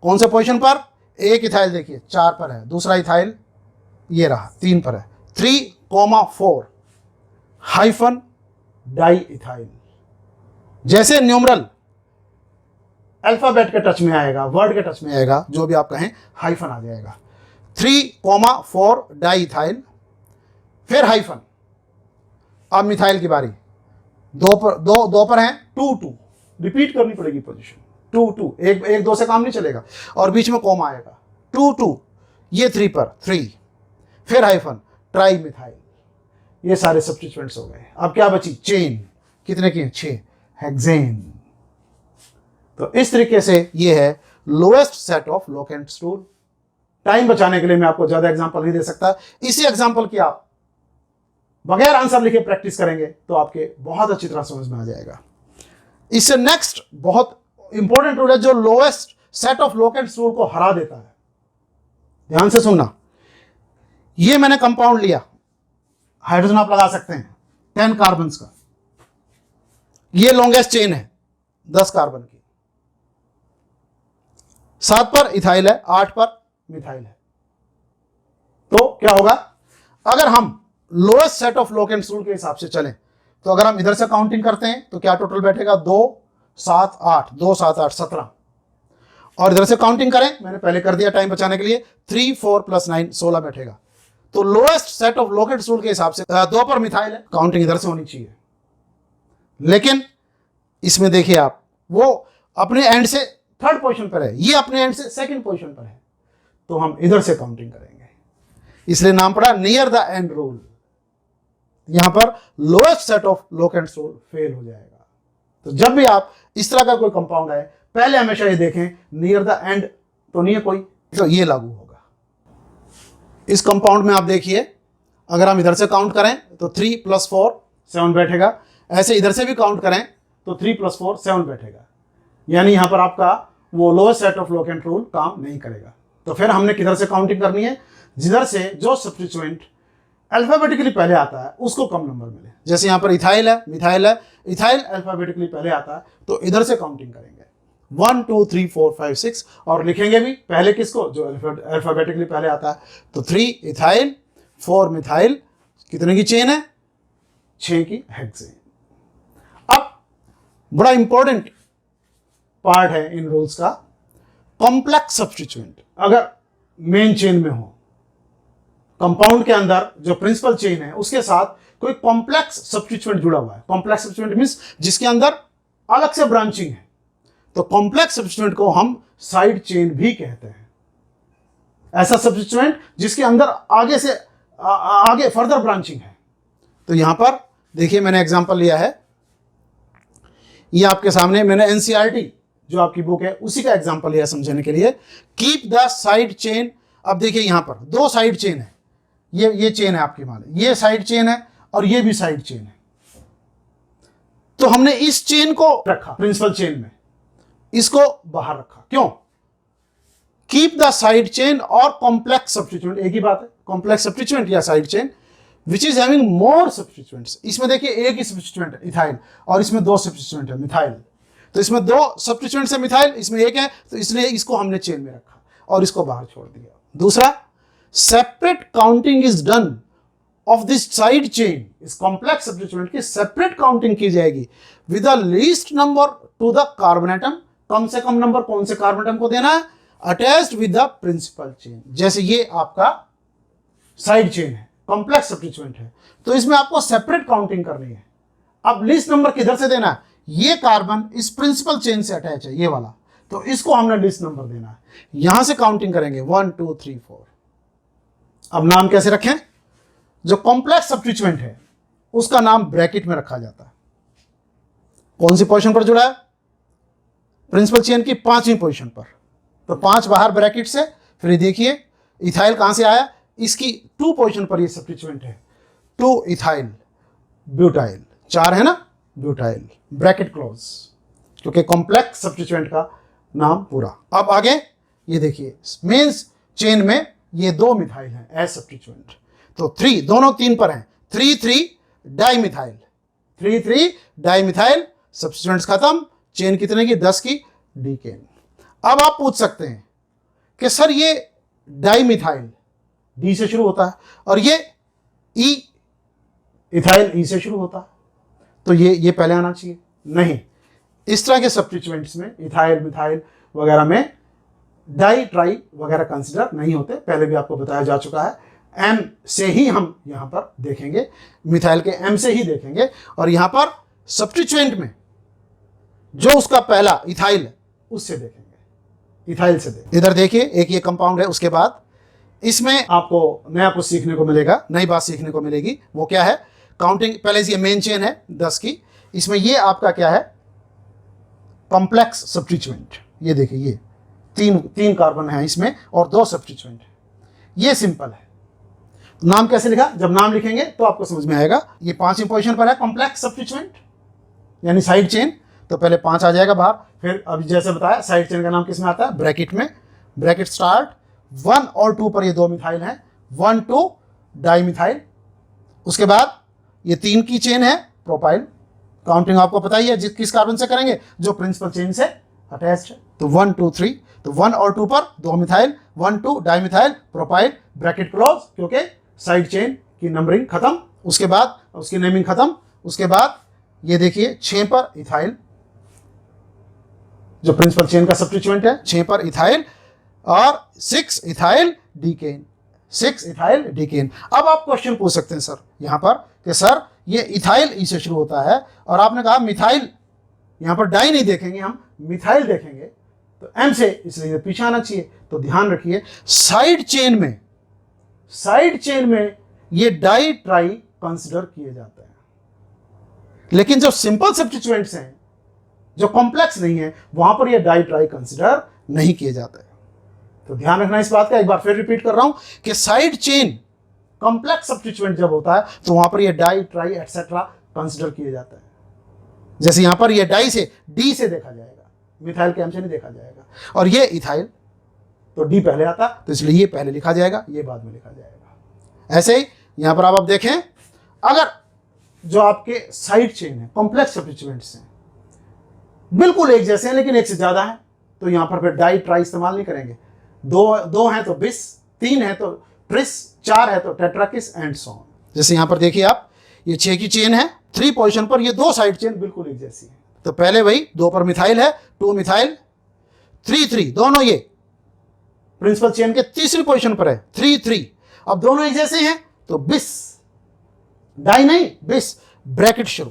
कौन से पोजीशन पर, एक इथाइल देखिए 4 पर है, दूसरा इथाइल ये रहा 3 पर है, 3,4 हाइफन डाई इथाइल। जैसे न्यूमरल अल्फाबेट के टच में आएगा, वर्ड के टच में आएगा, जो भी आप कहें, हाइफन आ जाएगा। 3,4 डाई इथाइल, फिर हाइफन। अब मिथाइल की बारी, 2 पर हैं, 2 2, रिपीट करनी पड़ेगी पोजीशन, 2 2, एक 2 से काम नहीं चलेगा, और बीच में कॉमा आएगा, 2 2, ये 3 पर 3, फिर हाइफन, ट्राई मिथाइल। ये सारे सब्स्टिट्यूएंट्स हो गए। अब क्या बची, चेन, कितने की, 6, हेक्सेन। तो इस तरीके से ये है lowest set of locants rule. Time बचाने के लिए मैं आपको ज्यादा एग्जांपल नहीं दे सकता, इसी एग्जांपल की आप बगैर आंसर लिखे प्रैक्टिस करेंगे तो आपके बहुत अच्छी तरह समझ में आ जाएगा। इससे नेक्स्ट बहुत इंपॉर्टेंट रूल है जो lowest set of locants rule को हरा देता है। ध्यान से सुनना, ये मैंने कंपाउंड लिया, हाइड्रोजन आप लगा सकते हैं 10 कार्बन का, ये लॉन्गेस्ट चेन है 10 कार्बन की। 7 पर इथाइल है, 8 पर मिथाइल है। तो क्या होगा, अगर हम lowest set of locants rule के हिसाब से चलें तो अगर हम इधर से काउंटिंग करते हैं तो क्या टोटल बैठेगा, 2 7 8, 2 7 8 17। और इधर से काउंटिंग करें, मैंने पहले कर दिया टाइम बचाने के लिए, 3 4 + 9 16 बैठेगा। तो lowest set of locants rule के हिसाब से 2 पर मिथाइल है, काउंटिंग इधर से होनी चाहिए। लेकिन इसमें देखिए आप, वो अपने एंड से 3rd पोजीशन पर है, ये अपने एंड से 2nd पोजीशन पर है, तो हम इधर से काउंटिंग करेंगे, इसलिए नाम पड़ा नियर द एंड रूल। यहां पर lowest set of locants rule fail हो जाएगा। तो जब भी आप इस तरह का कोई कंपाउंड आए, पहले हमेशा ये देखें नियर द एंड तो नहीं है कोई, तो ये लागू होगा। इस कंपाउंड में आप देखिए, अगर हम इधर से काउंट करें तो 3 + 4 7 बैठेगा, ऐसे इधर से भी काउंट करें तो 3 + 4 7 बैठेगा, यानी यहां पर आपका वो lowest set of locant rule काम नहीं करेगा। तो फिर हमने किधर से काउंटिंग करनी है, जिधर से जो सब्स्टिट्यूएंट अल्फाबेटिकली पहले आता है उसको कम नंबर मिले। जैसे यहाँ पर इथाइल है, मिथाइल है, इथाइल अल्फाबेटिकली पहले आता है तो इधर से काउंटिंग करेंगे 1 2 3 4 5 6, और लिखेंगे भी पहले किसको, जो अल्फाबेटिकली पहले आता है। तो 3 इथाइल, 4 मिथाइल, कितने की चेन है, 6 की हेक्सेन। अब बड़ा इंपॉर्टेंट पार्ट है इन रूल्स का, कॉम्प्लेक्स सब्स्टिट्यूएंट अगर मेन चेन में हो, कंपाउंड के अंदर जो प्रिंसिपल चेन है उसके साथ कोई कॉम्प्लेक्स सब्स्टिट्यूएंट जुड़ा हुआ है। कॉम्प्लेक्स सब्स्टिट्यूएंट मींस जिसके अंदर अलग से ब्रांचिंग है, तो कॉम्प्लेक्स सब्स्टिट्यूएंट को हम साइड चेन भी कहते हैं। ऐसा सब्स्टिट्यूएंट जिसके अंदर आगे से आगे फर्दर ब्रांचिंग है। तो यहां पर देखिए, मैंने एग्जांपल लिया है, ये आपके सामने मैंने एनसीईआरटी जो आपकी बुक है उसी का एग्जांपल लिया समझने के लिए। कीप द साइड चेन, अब देखिए यहां पर 2 साइड चेन है, ये चेन है आपकी, मान ये साइड चेन है और ये भी साइड चेन है। तो हमने इस चेन को रखा प्रिंसिपल चेन में, इसको बाहर रखा, क्यों, कीप द साइड चेन और कॉम्प्लेक्स सब्स्टिट्यूएंट एक ही बात है। कॉम्प्लेक्स सब्स्टिट्यूएंट या side chain which is having more substituents. इसमें देखिए एक ही सब्स्टिट्यूएंट है इथाइल, और इसमें 2 सब्स्टिट्यूएंट है मिथाइल। तो इसमें 2 सब्स्टिट्यूएंट्स है मिथाइल, इसमें एक है, तो इसलिए इसको हमने चेन में रखा और इसको बाहर छोड़ दिया। दूसरा, separate counting is done of this side chain, इस कॉम्प्लेक्स सब्स्टिट्यूएंट की सेपरेट काउंटिंग की जाएगी with the least number to the carbon atom. कम से कम नंबर कौन से कार्बन एटम को देना है, attached with the principal chain. जैसे ये आपका साइड चेन है, कॉम्प्लेक्स सब्स्टिट्यूएंट है, तो इसमें आपको सेपरेट काउंटिंग करनी है। अब लीस्ट नंबर किधर से देना है, ये कार्बन इस प्रिंसिपल चेन से अटैच है, ये वाला, तो इसको हमने लीस्ट नंबर देना है। यहां से काउंटिंग करेंगे 1 2 3 4। अब नाम कैसे रखें, जो कॉम्प्लेक्स सब्स्टिट्यूएंट है उसका नाम ब्रैकेट में रखा जाता है। कौन सी पोजीशन पर जुड़ा है, प्रिंसिपल चेन की 5वीं पोजीशन पर, तो 5 बाहर ब्रैकेट से। फिर देखिए इथाइल कहां से आया, इसकी 2 पोजीशन पर ये सब्स्टिट्यूएंट है, 2 इथाइल ब्यूटाइल, 4 है ना ब्यूटाइल, ब्रैकेट क्लोज, क्योंकि कॉम्प्लेक्स सब्स्टिट्यूएंट का नाम पूरा। अब आगे ये देखिए, मेंस चेन में ये 2 मिथाइल हैं एज सब्स्टिट्यूएंट, तो 3 दोनों 3 पर हैं, 3 3 डाइमिथाइल, 3 3 डाइमिथाइल, सब्स्टिट्यूएंट्स खत्म, चेन कितने की, 10 की, डीकेन। अब आप पूछ सकते हैं कि सर ये डाइमिथाइल डी से शुरू होता है और ये ई इथाइल ई से शुरू होता है, तो ये पहले आना चाहिए। नहीं, इस तरह के सब्स्टिट्यूएंट्स में इथाइल मिथाइल वगैरह में डाई ट्राई वगैरह कंसिडर नहीं होते, पहले भी आपको बताया जा चुका है। एम से ही हम यहां पर देखेंगे, मिथाइल के एम से ही देखेंगे, और यहां पर सब्स्टिट्यूएंट में जो उसका पहला इथाइल है उससे देखेंगे, इथाइल से देखेंगे। इधर देखिए एक ये कंपाउंड है, उसके बाद इसमें आपको नया कुछ सीखने को मिलेगा, नई बात सीखने को मिलेगी। वो क्या है, काउंटिंग पहले ये मेन चेन है 10 की, इसमें ये आपका क्या है, कॉम्प्लेक्स सब्स्टिट्यूएंट। ये देखिए ये तीन कार्बन है इसमें और 2 सब्स्टिट्यूएंट है, ये सिंपल है। नाम कैसे लिखा, जब नाम लिखेंगे तो आपको समझ में आएगा। ये 5वीं पोजीशन पर है कॉम्प्लेक्स सब्स्टिट्यूएंट यानी साइड चेन, तो पहले 5 आ जाएगा बाहर। फिर अभी जैसे बताया साइड चेन का नाम किस में आता है, ब्रैकेट में, ब्रैकेट स्टार्ट 1 और 2 पर ये 2 मिथाइल हैं, 1 2 डाइमिथाइल। उसके बाद ये 3 की चेन है प्रोपाइल, काउंटिंग आपको पता ही है किस कार्बन से करेंगे, जो प्रिंसिपल चेन से अटैच्ड है। तो 1 2 3, तो 1 और 2 पर 2 methyl, 1 2 dimethyl propyl, bracket close, क्योंकि साइड चेन की नंबरिंग खत्म, उसके बाद उसकी नेमिंग खत्म। उसके बाद ये देखिए 6 पर इथाइल, जो प्रिंसिपल चेन का सब्स्टिट्यूएंट है, 6 पर इथाइल और 6 इथाइल डीकेन, 6 इथाइल डीकेन। अब आप क्वेश्चन पूछ सकते हैं सर यहां पर कि सर ये इथाइल ई से शुरू होता है और आपने कहा मिथाइल, यहां पर डाई नहीं देखेंगे, हम मिथाइल देखेंगे, तो एम से, इसलिए पीछे आना चाहिए। तो ध्यान रखिए साइड चेन में ये डाई ट्राई कंसिडर किए जाते हैं, लेकिन जो सिंपल सब्स्टिट्यूएंट्स हैं, जो कॉम्प्लेक्स नहीं है, वहां पर ये डाई ट्राई कंसिडर नहीं किए जाते। तो ध्यान रखना इस बात का, एक बार फिर रिपीट कर रहा हूं कि साइड चेन कॉम्प्लेक्स सब्स्टिट्यूएंट जब होता है तो वहां पर ये डाई ट्राई एटसेट्रा कंसिडर किए जाते हैं। जैसे यहां पर ये डाई से डी से देखा जाएगा, मिथाइल के एम से नहीं देखा जाएगा, और ये इथाइल तो डी पहले आता, तो इसलिए ये पहले लिखा जाएगा, ये बाद में लिखा जाएगा। ऐसे ही यहां पर आप देखें, अगर जो आपके साइड चेन है कॉम्प्लेक्स सब्स्टिट्यूएंट्स हैं, बिल्कुल एक जैसे हैं लेकिन एक से ज्यादा है, तो यहां पर फिर डाई ट्राई इस्तेमाल नहीं करेंगे। दो हैं तो बिस, 3 है तो ट्रिस, 4 है तो टेट्राकिस एंड सो ऑन। जैसे यहां पर देखिए आप, ये 6 की चेन है, 3 पोजीशन पर ये 2 साइड चेन बिल्कुल एक जैसी है। तो पहले वही 2 पर मिथाइल है, 2 मिथाइल, 3 3, दोनों ये प्रिंसिपल चेन के तीसरी पोजीशन पर है, 3 3। अब दोनों एक जैसे हैं तो बिस, डाई नहीं बिस, ब्रैकेट शुरू,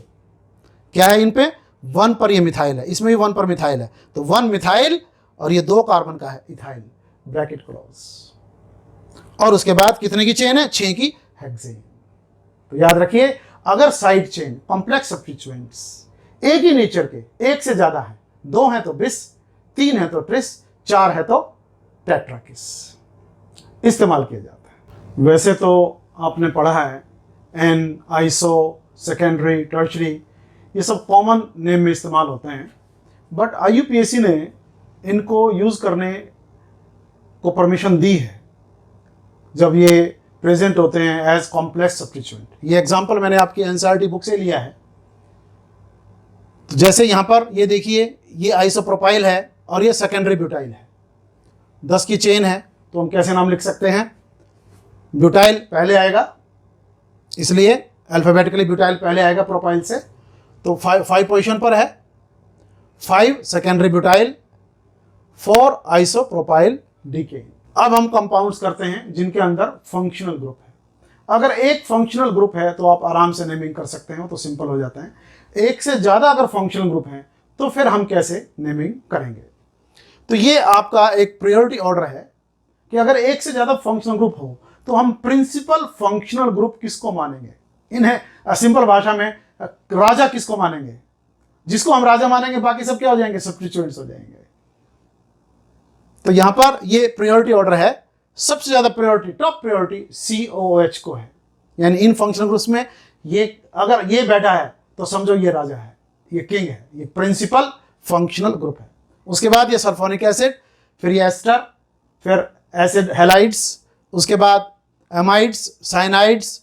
क्या है इन पे, 1 पर ये मिथाइल है, इसमें भी 1 पर मिथाइल है, तो 1 मिथाइल और ये 2 कार्बन का है इथाइल, ब्रैकेट क्लोज। और उसके बाद कितने की चेन है, 6 की हेक्सेन। तो याद रखिए, अगर साइड चेन कॉम्प्लेक्स सब्स्टिट्यूएंट्स एक ही नेचर के, एक से ज्यादा है, 2 है तो बिस, 3 है तो ट्रिस, 4 है तो टेट्राकिस, इस्तेमाल किया जाता है। वैसे तो आपने पढ़ा है एन, आइसो, सेकेंडरी, टर्शरी, ये सब कॉमन नेम में इस्तेमाल होते हैं, बट IUPAC ने इनको यूज़ करने को परमिशन दी है जब ये प्रेजेंट होते हैं एज कॉम्प्लेक्स सब्स्टिट्यूएंट। ये एग्जांपल मैंने आपकी NCERT बुक से लिया है। तो जैसे यहाँ पर ये देखिए, ये आइसोप्रोपाइल है और ये सेकेंडरी ब्यूटाइल है, 10 की चेन है, तो हम कैसे नाम लिख सकते हैं, ब्यूटाइल पहले आएगा, इसलिए अल्फाबेटिकली ब्यूटाइल पहले आएगा प्रोपाइल से, तो 5 पोजीशन पर है, 5 सेकेंडरी ब्यूटाइल, 4 आइसोप्रोपाइल डीकेन। अब हम कंपाउंड्स करते हैं जिनके अंदर फंक्शनल ग्रुप है। अगर एक फंक्शनल ग्रुप है तो आप आराम से नेमिंग कर सकते हैं, तो सिंपल हो जाता है। एक से ज़्यादा अगर फंक्शनल ग्रुप हैं तो फिर हम कैसे नेमिंग करेंगे। तो ये आपका एक प्रायोरिटी ऑर्डर है कि अगर एक से ज़्यादा फंक्शनल ग्रुप हो तो हम प्रिंसिपल फंक्शनल ग्रुप किसको मानेंगे, इन्हें सिंपल भाषा में राजा किसको मानेंगे, जिसको हम राजा मानेंगे बाकी सब क्या हो जाएंगे, सब्स्टिट्यूएंट्स हो जाएंगे। तो यहां पर ये प्रायोरिटी ऑर्डर है, सबसे ज्यादा प्रायोरिटी, टॉप प्रायोरिटी COOH को है, यानी इन फंक्शनल ग्रुप्स में ये अगर ये बैठा है तो समझो ये राजा है, ये किंग है, ये प्रिंसिपल फंक्शनल ग्रुप है। उसके बाद ये सल्फोनिक एसिड, फिर ये एस्टर, फिर एसिड हैलाइड्स, उसके बाद amides, cyanides,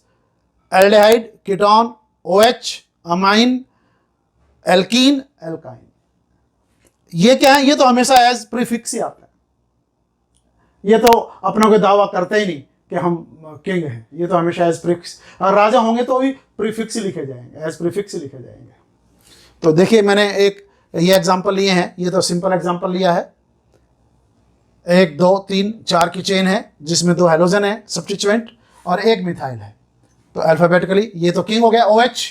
aldehyde, ketone, OH, amine, alkene, alkyne. ये क्या है, ये तो हमेशा एज प्रीफिक्स ही आता है, ये तो अपनों को दावा करते ही नहीं कि हम किंग हैं, ये तो हमेशा एज प्रीफिक्स, अगर राजा होंगे तो भी प्रीफिक्स ही लिखे जाएंगे, एज प्रीफिक्स ही लिखे जाएंगे। तो देखिए मैंने एक ये एग्जांपल लिए हैं, ये तो सिंपल एग्जांपल लिया है, 1 2 3 4 की चेन है जिसमें 2 हेलोजन है सब्स्टिट्यूएंट और 1 मिथाइल है। तो अल्फाबेटिकली ये तो किंग हो गया OH,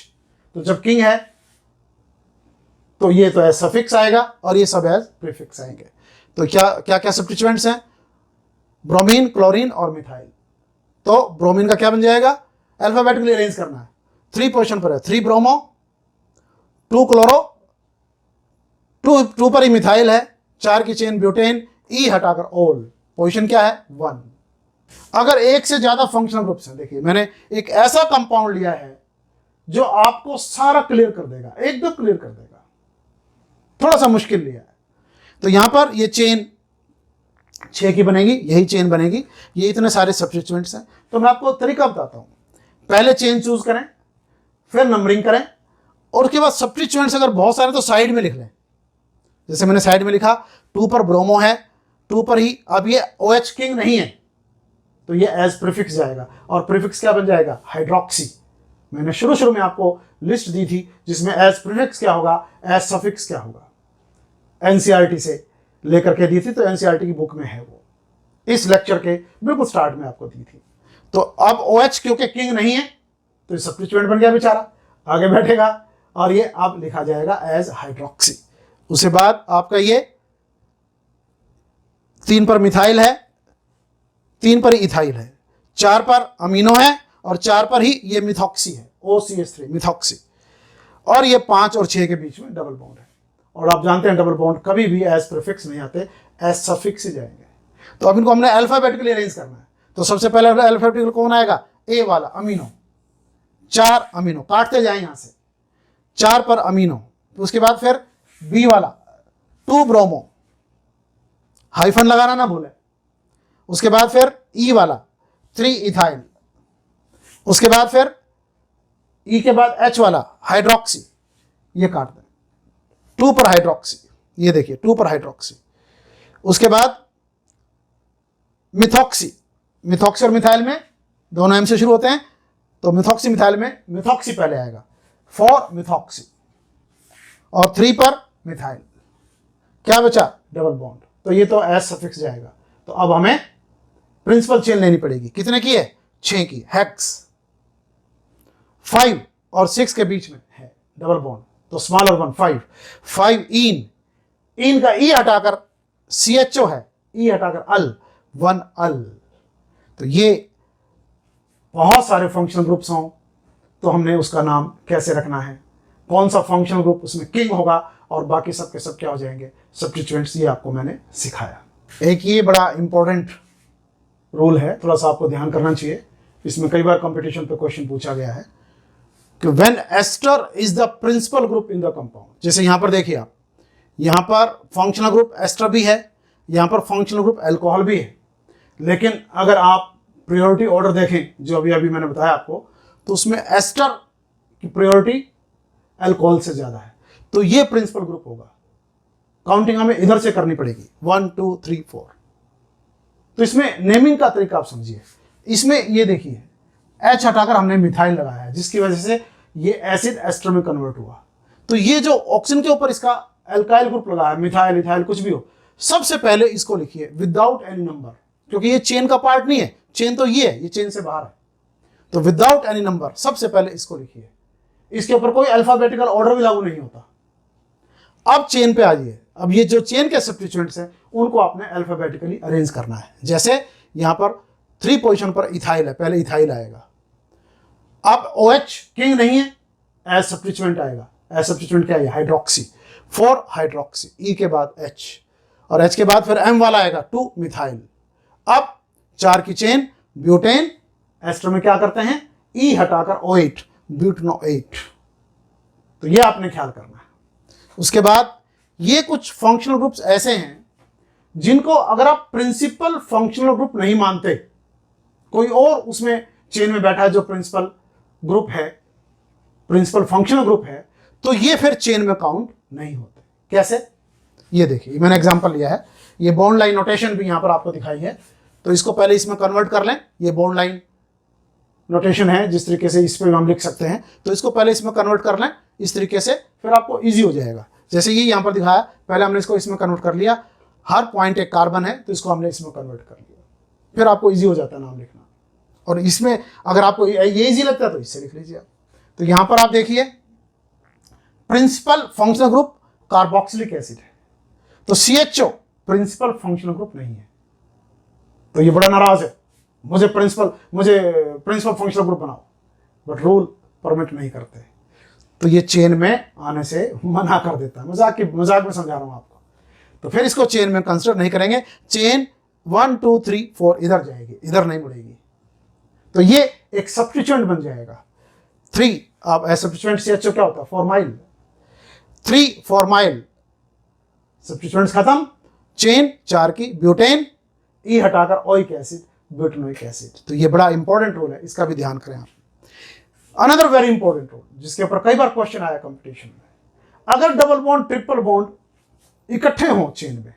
तो जब किंग है तो ये तो एज सफिक्स आएगा और ये सब एज प्रीफिक्स आएंगे। तो क्या क्या क्या सब्स्टिट्यूएंट्स हैं, ब्रोमीन, क्लोरीन और मिथाइल। तो ब्रोमीन का क्या बन जाएगा, अल्फाबेटिकली अरेंज करना है, 3 पोजीशन पर है, 3 ब्रोमो, 2 क्लोरो, 2 पर ही मिथाइल है, 4 की चेन ब्यूटेन, E हटाकर ओल, पोजीशन क्या है 1। अगर एक से ज्यादा फंक्शनल ग्रुप्स हैं, देखिए मैंने एक ऐसा कंपाउंड लिया है जो आपको सारा क्लियर कर देगा, एकदम क्लियर कर देगा, थोड़ा सा मुश्किल लिया है। तो यहां पर ये चेन 6 की बनेगी, यही चेन बनेगी, ये इतने सारे सब्स्टिट्यूएंट्स हैं। तो मैं आपको तरीका बताता हूं, पहले चेन चूज करें, फिर नंबरिंग करें, और उसके बाद सब्स्टिट्यूएंट्स अगर बहुत सारे तो साइड में लिख लें। जैसे मैंने साइड में लिखा 2 पर ब्रोमो है, 2 पर ही, अब ये OH किंग नहीं है तो ये एज प्रीफिक्स जाएगा, और प्रीफिक्स क्या बन जाएगा, हाइड्रोक्सी। मैंने शुरू में आपको लिस्ट दी थी जिसमें एज प्रीफिक्स क्या होगा, एज सफिक्स क्या होगा, एनसीईआरटी से लेकर के दी थी, तो एनसीईआरटी की बुक में है वो, इस लेक्चर के बिल्कुल स्टार्ट में आपको दी थी। तो अब OH क्योंकि किंग नहीं है तो सब्स्टिट्यूएंट बन गया बेचारा, आगे बैठेगा और ये अब लिखा जाएगा एज हाइड्रोक्सी। उसके बाद आपका ये 3 पर मिथाइल है, 3 पर इथाइल है, 4 पर अमीनो है और 4 पर ही ये मिथॉक्सी है, OCH3 मिथॉक्सी, और ये 5 और 6 के बीच में डबल बॉन्ड है। और आप जानते हैं डबल बॉन्ड कभी भी एज प्रीफिक्स नहीं आते, एज सफिक्स ही जाएंगे। तो अब इनको हमने अल्फाबेटिकली अरेंज करना है। तो सबसे पहले अल्फाबेटिकल कौन आएगा, ए वाला अमीनो, 4 अमीनो, काटते जाए यहां से, 4 पर अमीनो, उसके बाद फिर बी वाला 2 ब्रोमो, हाइफन लगाना ना भूले, उसके बाद फिर ई वाला 3 इथाइल, उसके बाद फिर ई के बाद एच वाला हाइड्रोक्सी, ये काट दें, 2 पर हाइड्रोक्सी, ये देखिए 2 पर हाइड्रोक्सी, उसके बाद मिथॉक्सी, मिथॉक्सी और मिथाइल में दोनों एम से शुरू होते हैं, तो मिथॉक्सी मिथाइल में मिथॉक्सी पहले आएगा, 4 मिथॉक्सी, और 3 पर मिथाइल, क्या बचा, डबल बॉन्ड, तो ये तो एस सफिक्स जाएगा। तो अब हमें प्रिंसिपल चेन लेनी पड़ेगी, कितने की है, 6 की, हेक्स, 5 और 6 के बीच में है डबल बॉन्ड, तो स्मॉलर वन 5 इन का ई हटाकर CHO है, ई हटाकर अल, 1 अल। तो ये बहुत सारे फंक्शनल ग्रुप्स हों तो हमने उसका नाम कैसे रखना है, कौन सा फंक्शनल ग्रुप उसमें किंग होगा और बाकी सब के सब क्या हो जाएंगे, सब्स्टिट्यूएंट्स, ये आपको मैंने सिखाया। एक ये बड़ा इंपॉर्टेंट रूल है, थोड़ा सा आपको ध्यान करना चाहिए, इसमें कई बार कंपटीशन पे क्वेश्चन पूछा गया है कि when ester is the principal group in the compound, जैसे यहां पर देखिए आप, यहां पर फंक्शनल ग्रुप एस्टर भी है, यहां पर फंक्शनल ग्रुप अल्कोहल भी है, लेकिन अगर आप प्रायोरिटी ऑर्डर देखें जो अभी मैंने बताया आपको, तो उसमें एस्टर की प्रायोरिटी अल्कोहल से ज्यादा है, तो ये प्रिंसिपल ग्रुप होगा। काउंटिंग हमें इधर से करनी पड़ेगी, 1 2 3 4। तो इसमें नेमिंग का तरीका आप समझिए, इसमें ये देखिए H हटाकर हमने मिथाइल लगाया है, जिसकी वजह से ये एसिड एस्टर में कन्वर्ट हुआ। तो ये जो ऑक्सीजन के ऊपर इसका अल्काइल ग्रुप लगा है, मिथाइल इथाइल कुछ भी हो, सबसे पहले इसको लिखिए विदाउट एनी नंबर, क्योंकि ये चेन का पार्ट नहीं है, चेन तो ये है, ये चेन से बाहर है, तो विदाउट एनी नंबर सबसे पहले इसको लिखिए, इसके ऊपर कोई अल्फाबेटिकल ऑर्डर भी लागू नहीं होता। अब चेन पे आ जाइए, अब ये जो चेन के सब्स्टिट्यूएंट्स हैं उनको आपने अल्फाबेटिकली अरेंज करना है। जैसे यहां पर 3 पोजीशन पर इथाइल है, पहले इथाइल आएगा, अब OH किंग नहीं है, एज सब्स्टिट्यूएंट आएगा, एज सब्स्टिट्यूएंट क्या है, हाइड्रोक्सी, 4 हाइड्रोक्सी, ई के बाद H, और H के बाद फिर M वाला आएगा 2 मिथाइल। अब 4 की चेन, ब्यूटेन, एस्टर में क्या करते हैं, ई हटाकर O8, ब्यूटेनो-8, तो ये आपने ख्याल करना है। उसके बाद ये कुछ फंक्शनल ग्रुप्स ऐसे हैं जिनको अगर आप प्रिंसिपल फंक्शनल ग्रुप नहीं मानते, कोई और उसमें चेन में बैठा है जो प्रिंसिपल ग्रुप है, प्रिंसिपल फंक्शनल ग्रुप है, तो ये फिर चेन में काउंट नहीं होते। कैसे, ये देखिए मैंने एग्जांपल लिया है, ये बॉन्ड लाइन नोटेशन भी यहां पर आपको दिखाई है, तो इसको पहले इसमें कन्वर्ट कर लें, ये बॉन्ड लाइन नोटेशन है, जिस तरीके से इस पर हम लिख सकते हैं, तो इसको पहले इसमें कन्वर्ट कर लें इस तरीके से, फिर आपको ईजी हो जाएगा। जैसे ये यहां पर दिखाया, पहले हमने इसको इसमें कन्वर्ट कर लिया, हर पॉइंट एक कार्बन है तो इसको हमने इसमें कन्वर्ट कर लिया, फिर आपको ईजी हो जाता है नाम लिखना। और इसमें अगर आपको ये ईजी लगता है तो इससे लिख लीजिए आप। तो यहां पर आप देखिए principal functional group carboxylic acid है, तो CHO प्रिंसिपल फंक्शनल ग्रुप नहीं है, तो ये बड़ा नाराज है, मुझे प्रिंसिपल फंक्शनल ग्रुप बनाओ, बट रूल परमिट नहीं करते, तो ये चेन में आने से मना कर देता है, मजाक में समझा रहा हूं आपको। तो फिर इसको चेन में कंसिडर नहीं करेंगे, चेन 1 2 3 4 इधर जाएगी, इधर नहीं मुड़ेगी, तो ये एक सब्स्टिट्यूएंट बन जाएगा। 3 अब सब्स्टिट्यूएंट CHO क्या होता है, फॉर्माइल, 3 फॉर्माइल, सब्स्टिट्यूएंट्स खत्म, चेन 4 की, ब्यूटेन, ई हटाकर ओइक एसिड, ब्यूटेनोइक एसिड। तो ये बड़ा इंपॉर्टेंट रोल है, इसका भी ध्यान करें आप। अनदर वेरी इंपॉर्टेंट रोल जिसके ऊपर कई बार क्वेश्चन आया कंपटीशन में, अगर डबल बॉन्ड ट्रिपल बॉन्ड इकट्ठे हों चेन में,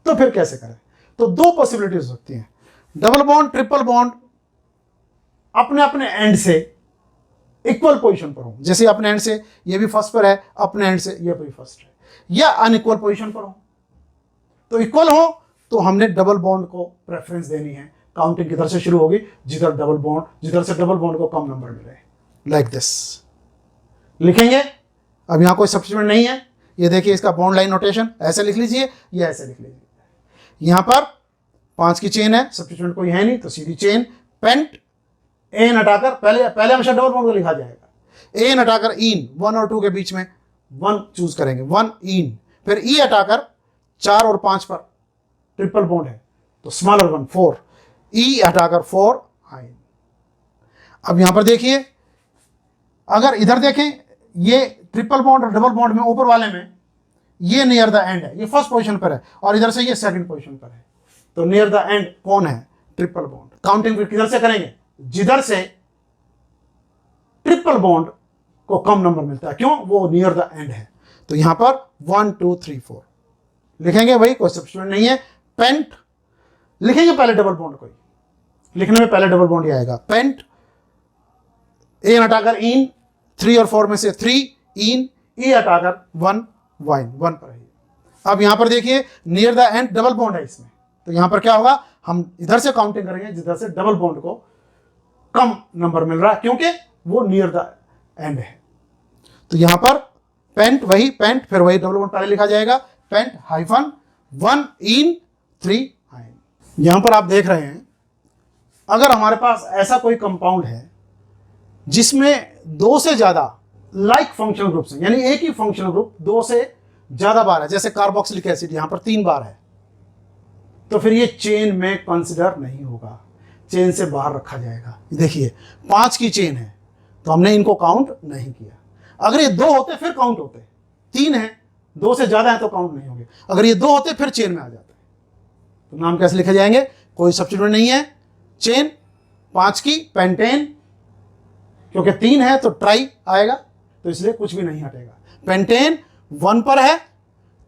तो फिर कैसे करें? तो दो पॉसिबिलिटीज हो सकती हैं। डबल बॉन्ड, ट्रिपल बॉन्ड अपने अपने एंड से इक्वल पोजीशन पर हो, जैसे अपने एंड से ये भी फर्स्ट पर है, अपने एंड से ये भी फर्स्ट है, या अनइक्वल पोजीशन पर हो। तो इक्वल हो तो हमने डबल बॉन्ड को प्रेफरेंस देनी है। काउंटिंग किधर से शुरू होगी? जिधर से डबल बॉन्ड को कम नंबर मिले, लाइक दिस लिखेंगे। अब यहां कोई सब्स्टिट्यूएंट नहीं है, ये देखिए इसका बॉन्ड लाइन नोटेशन, ऐसे लिख लीजिए या ऐसे लिख लीजिए। यहां पर 5 की चेन है, सब्स्टिट्यूएंट कोई है नहीं, तो सीधी चेन। पेंट एन हटाकर पहले हमेशा डबल बॉन्ड को लिखा जाएगा। एन हटाकर इन 1 और 2 के बीच में 1 चूज करेंगे, 1 इन। फिर ई हटाकर 4 और 5 पर ट्रिपल बॉन्ड है तो स्मॉलर 1 4, ई हटाकर 4 आइन। अब यहां पर देखिए, अगर इधर देखें, ये ट्रिपल बॉन्ड और डबल बॉन्ड में ऊपर वाले में ये नियर द एंड है, ये फर्स्ट पोजीशन पर है, और इधर से ये सेकंड पोजीशन पर है, तो नियर द एंड कौन है? Triple bond. काउंटिंग फिर किधर से करेंगे? जिधर से ट्रिपल बॉन्ड को कम नंबर मिलता है, क्यों? वो नियर द एंड है। तो यहां पर 1 2 3 4 लिखेंगे, वही कोई सब्स्टिट्यूएंट नहीं है। पेंट लिखेंगे पहले डबल बॉन्ड को, लिखने में पहले डबल बॉन्ड ही आएगा। पेंट ए हटाकर इन, 3 और 4 में से 3 इन, ई हटाकर 1 वाइन, 1 पर है। अब यहां पर देखिए near the end double bond है इसमें, तो यहां पर क्या होगा? हम इधर से काउंटिंग करेंगे जिधर से डबल बॉन्ड को कम नंबर मिल रहा है, क्योंकि वो नियर द एंड है। तो यहां पर पेंट वही पेंट, फिर वही डबल बॉन्ड पहले लिखा जाएगा, पेंट हाइफन 1 इन 3 आइन। यहां पर आप देख रहे हैं, अगर हमारे पास ऐसा कोई कंपाउंड है जिसमें 2 से ज्यादा लाइक फंक्शनल ग्रुप्स हैं, यानी एक ही फंक्शनल ग्रुप 2 से ज्यादा बार है, जैसे कार्बोक्सिलिक एसिड यहां पर 3 बार है, तो फिर ये चेन में कंसिडर नहीं होगा, चेन से बाहर रखा जाएगा। देखिए 5 की चेन है तो हमने इनको काउंट नहीं किया। अगर ये 2 होते फिर काउंट होते, 3 है, 2 से ज्यादा है तो काउंट नहीं होंगे। अगर ये 2 होते फिर चेन में आ जाते, तो नाम कैसे लिखे जाएंगे? कोई सब्स्टिट्यूएंट नहीं है। चेन 5 की पेंटेन, क्योंकि 3 है तो ट्राई आएगा, तो इसलिए कुछ भी नहीं हटेगा। पेंटेन 1 पर है,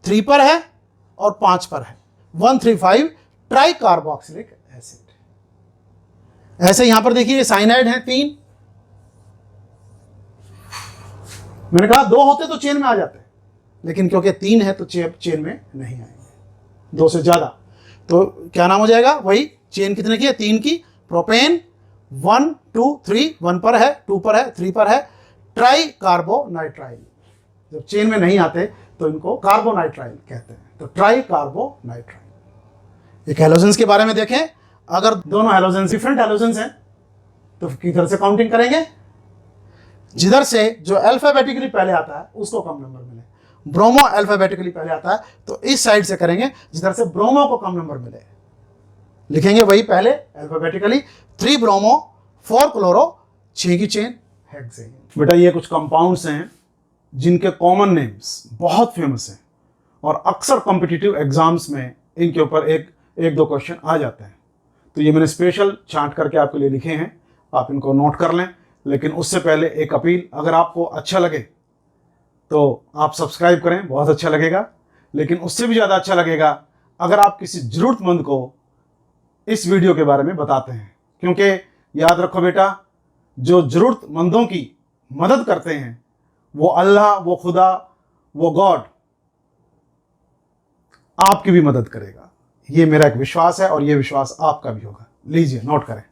3 पर है और 5 पर है, 135 ट्राई कार्बोक्सिलिक एसिड। ऐसे यहां पर देखिए साइनाइड है 3, मैंने कहा 2 होते तो चेन में आ जाते, लेकिन क्योंकि 3 है तो चेन में नहीं आएंगे, 2 से ज्यादा। तो क्या नाम हो जाएगा? वही चेन कितने की है? 3 की। प्रोपेन 1 2 3, 1 पर है, 2 पर है, 3 पर है, ट्राई कार्बोनाइट्राइल। जब चेन में नहीं आते तो इनको कार्बोनाइट्राइल कहते हैं, तो ट्राई कार्बोनाइट्राइल। एक हैलोजेंस के बारे में देखें, अगर दोनों हैलोजेंस डिफरेंट हैलोजेंस हैं तो किधर से काउंटिंग करेंगे? जिधर से जो अल्फाबेटिकली पहले आता है उसको कम नंबर मिले। ब्रोमो अल्फाबेटिकली पहले आता है तो इस साइड से करेंगे जिधर से ब्रोमो को कम नंबर मिले, लिखेंगे वही पहले अल्फाबेटिकली। 3 ब्रोमो 4 क्लोरो, 6 की चेन हेक्सेन। बेटा ये कुछ कंपाउंड्स हैं जिनके कॉमन नेम्स बहुत फेमस हैं और अक्सर कॉम्पिटिटिव एग्जाम्स में इनके ऊपर एक दो क्वेश्चन आ जाते हैं, तो ये मैंने स्पेशल छांट करके आपके लिए लिखे हैं, आप इनको नोट कर लें। लेकिन उससे पहले एक अपील, अगर आपको अच्छा लगे तो आप सब्सक्राइब करें, बहुत अच्छा लगेगा। लेकिन उससे भी ज़्यादा अच्छा लगेगा अगर आप किसी ज़रूरतमंद को इस वीडियो के बारे में बताते हैं, क्योंकि याद रखो बेटा, जो ज़रूरतमंदों की मदद करते हैं वो अल्लाह, वो खुदा, वो गॉड आपकी भी मदद करेगा। ये मेरा एक विश्वास है और ये विश्वास आपका भी होगा। लीजिए नोट करें।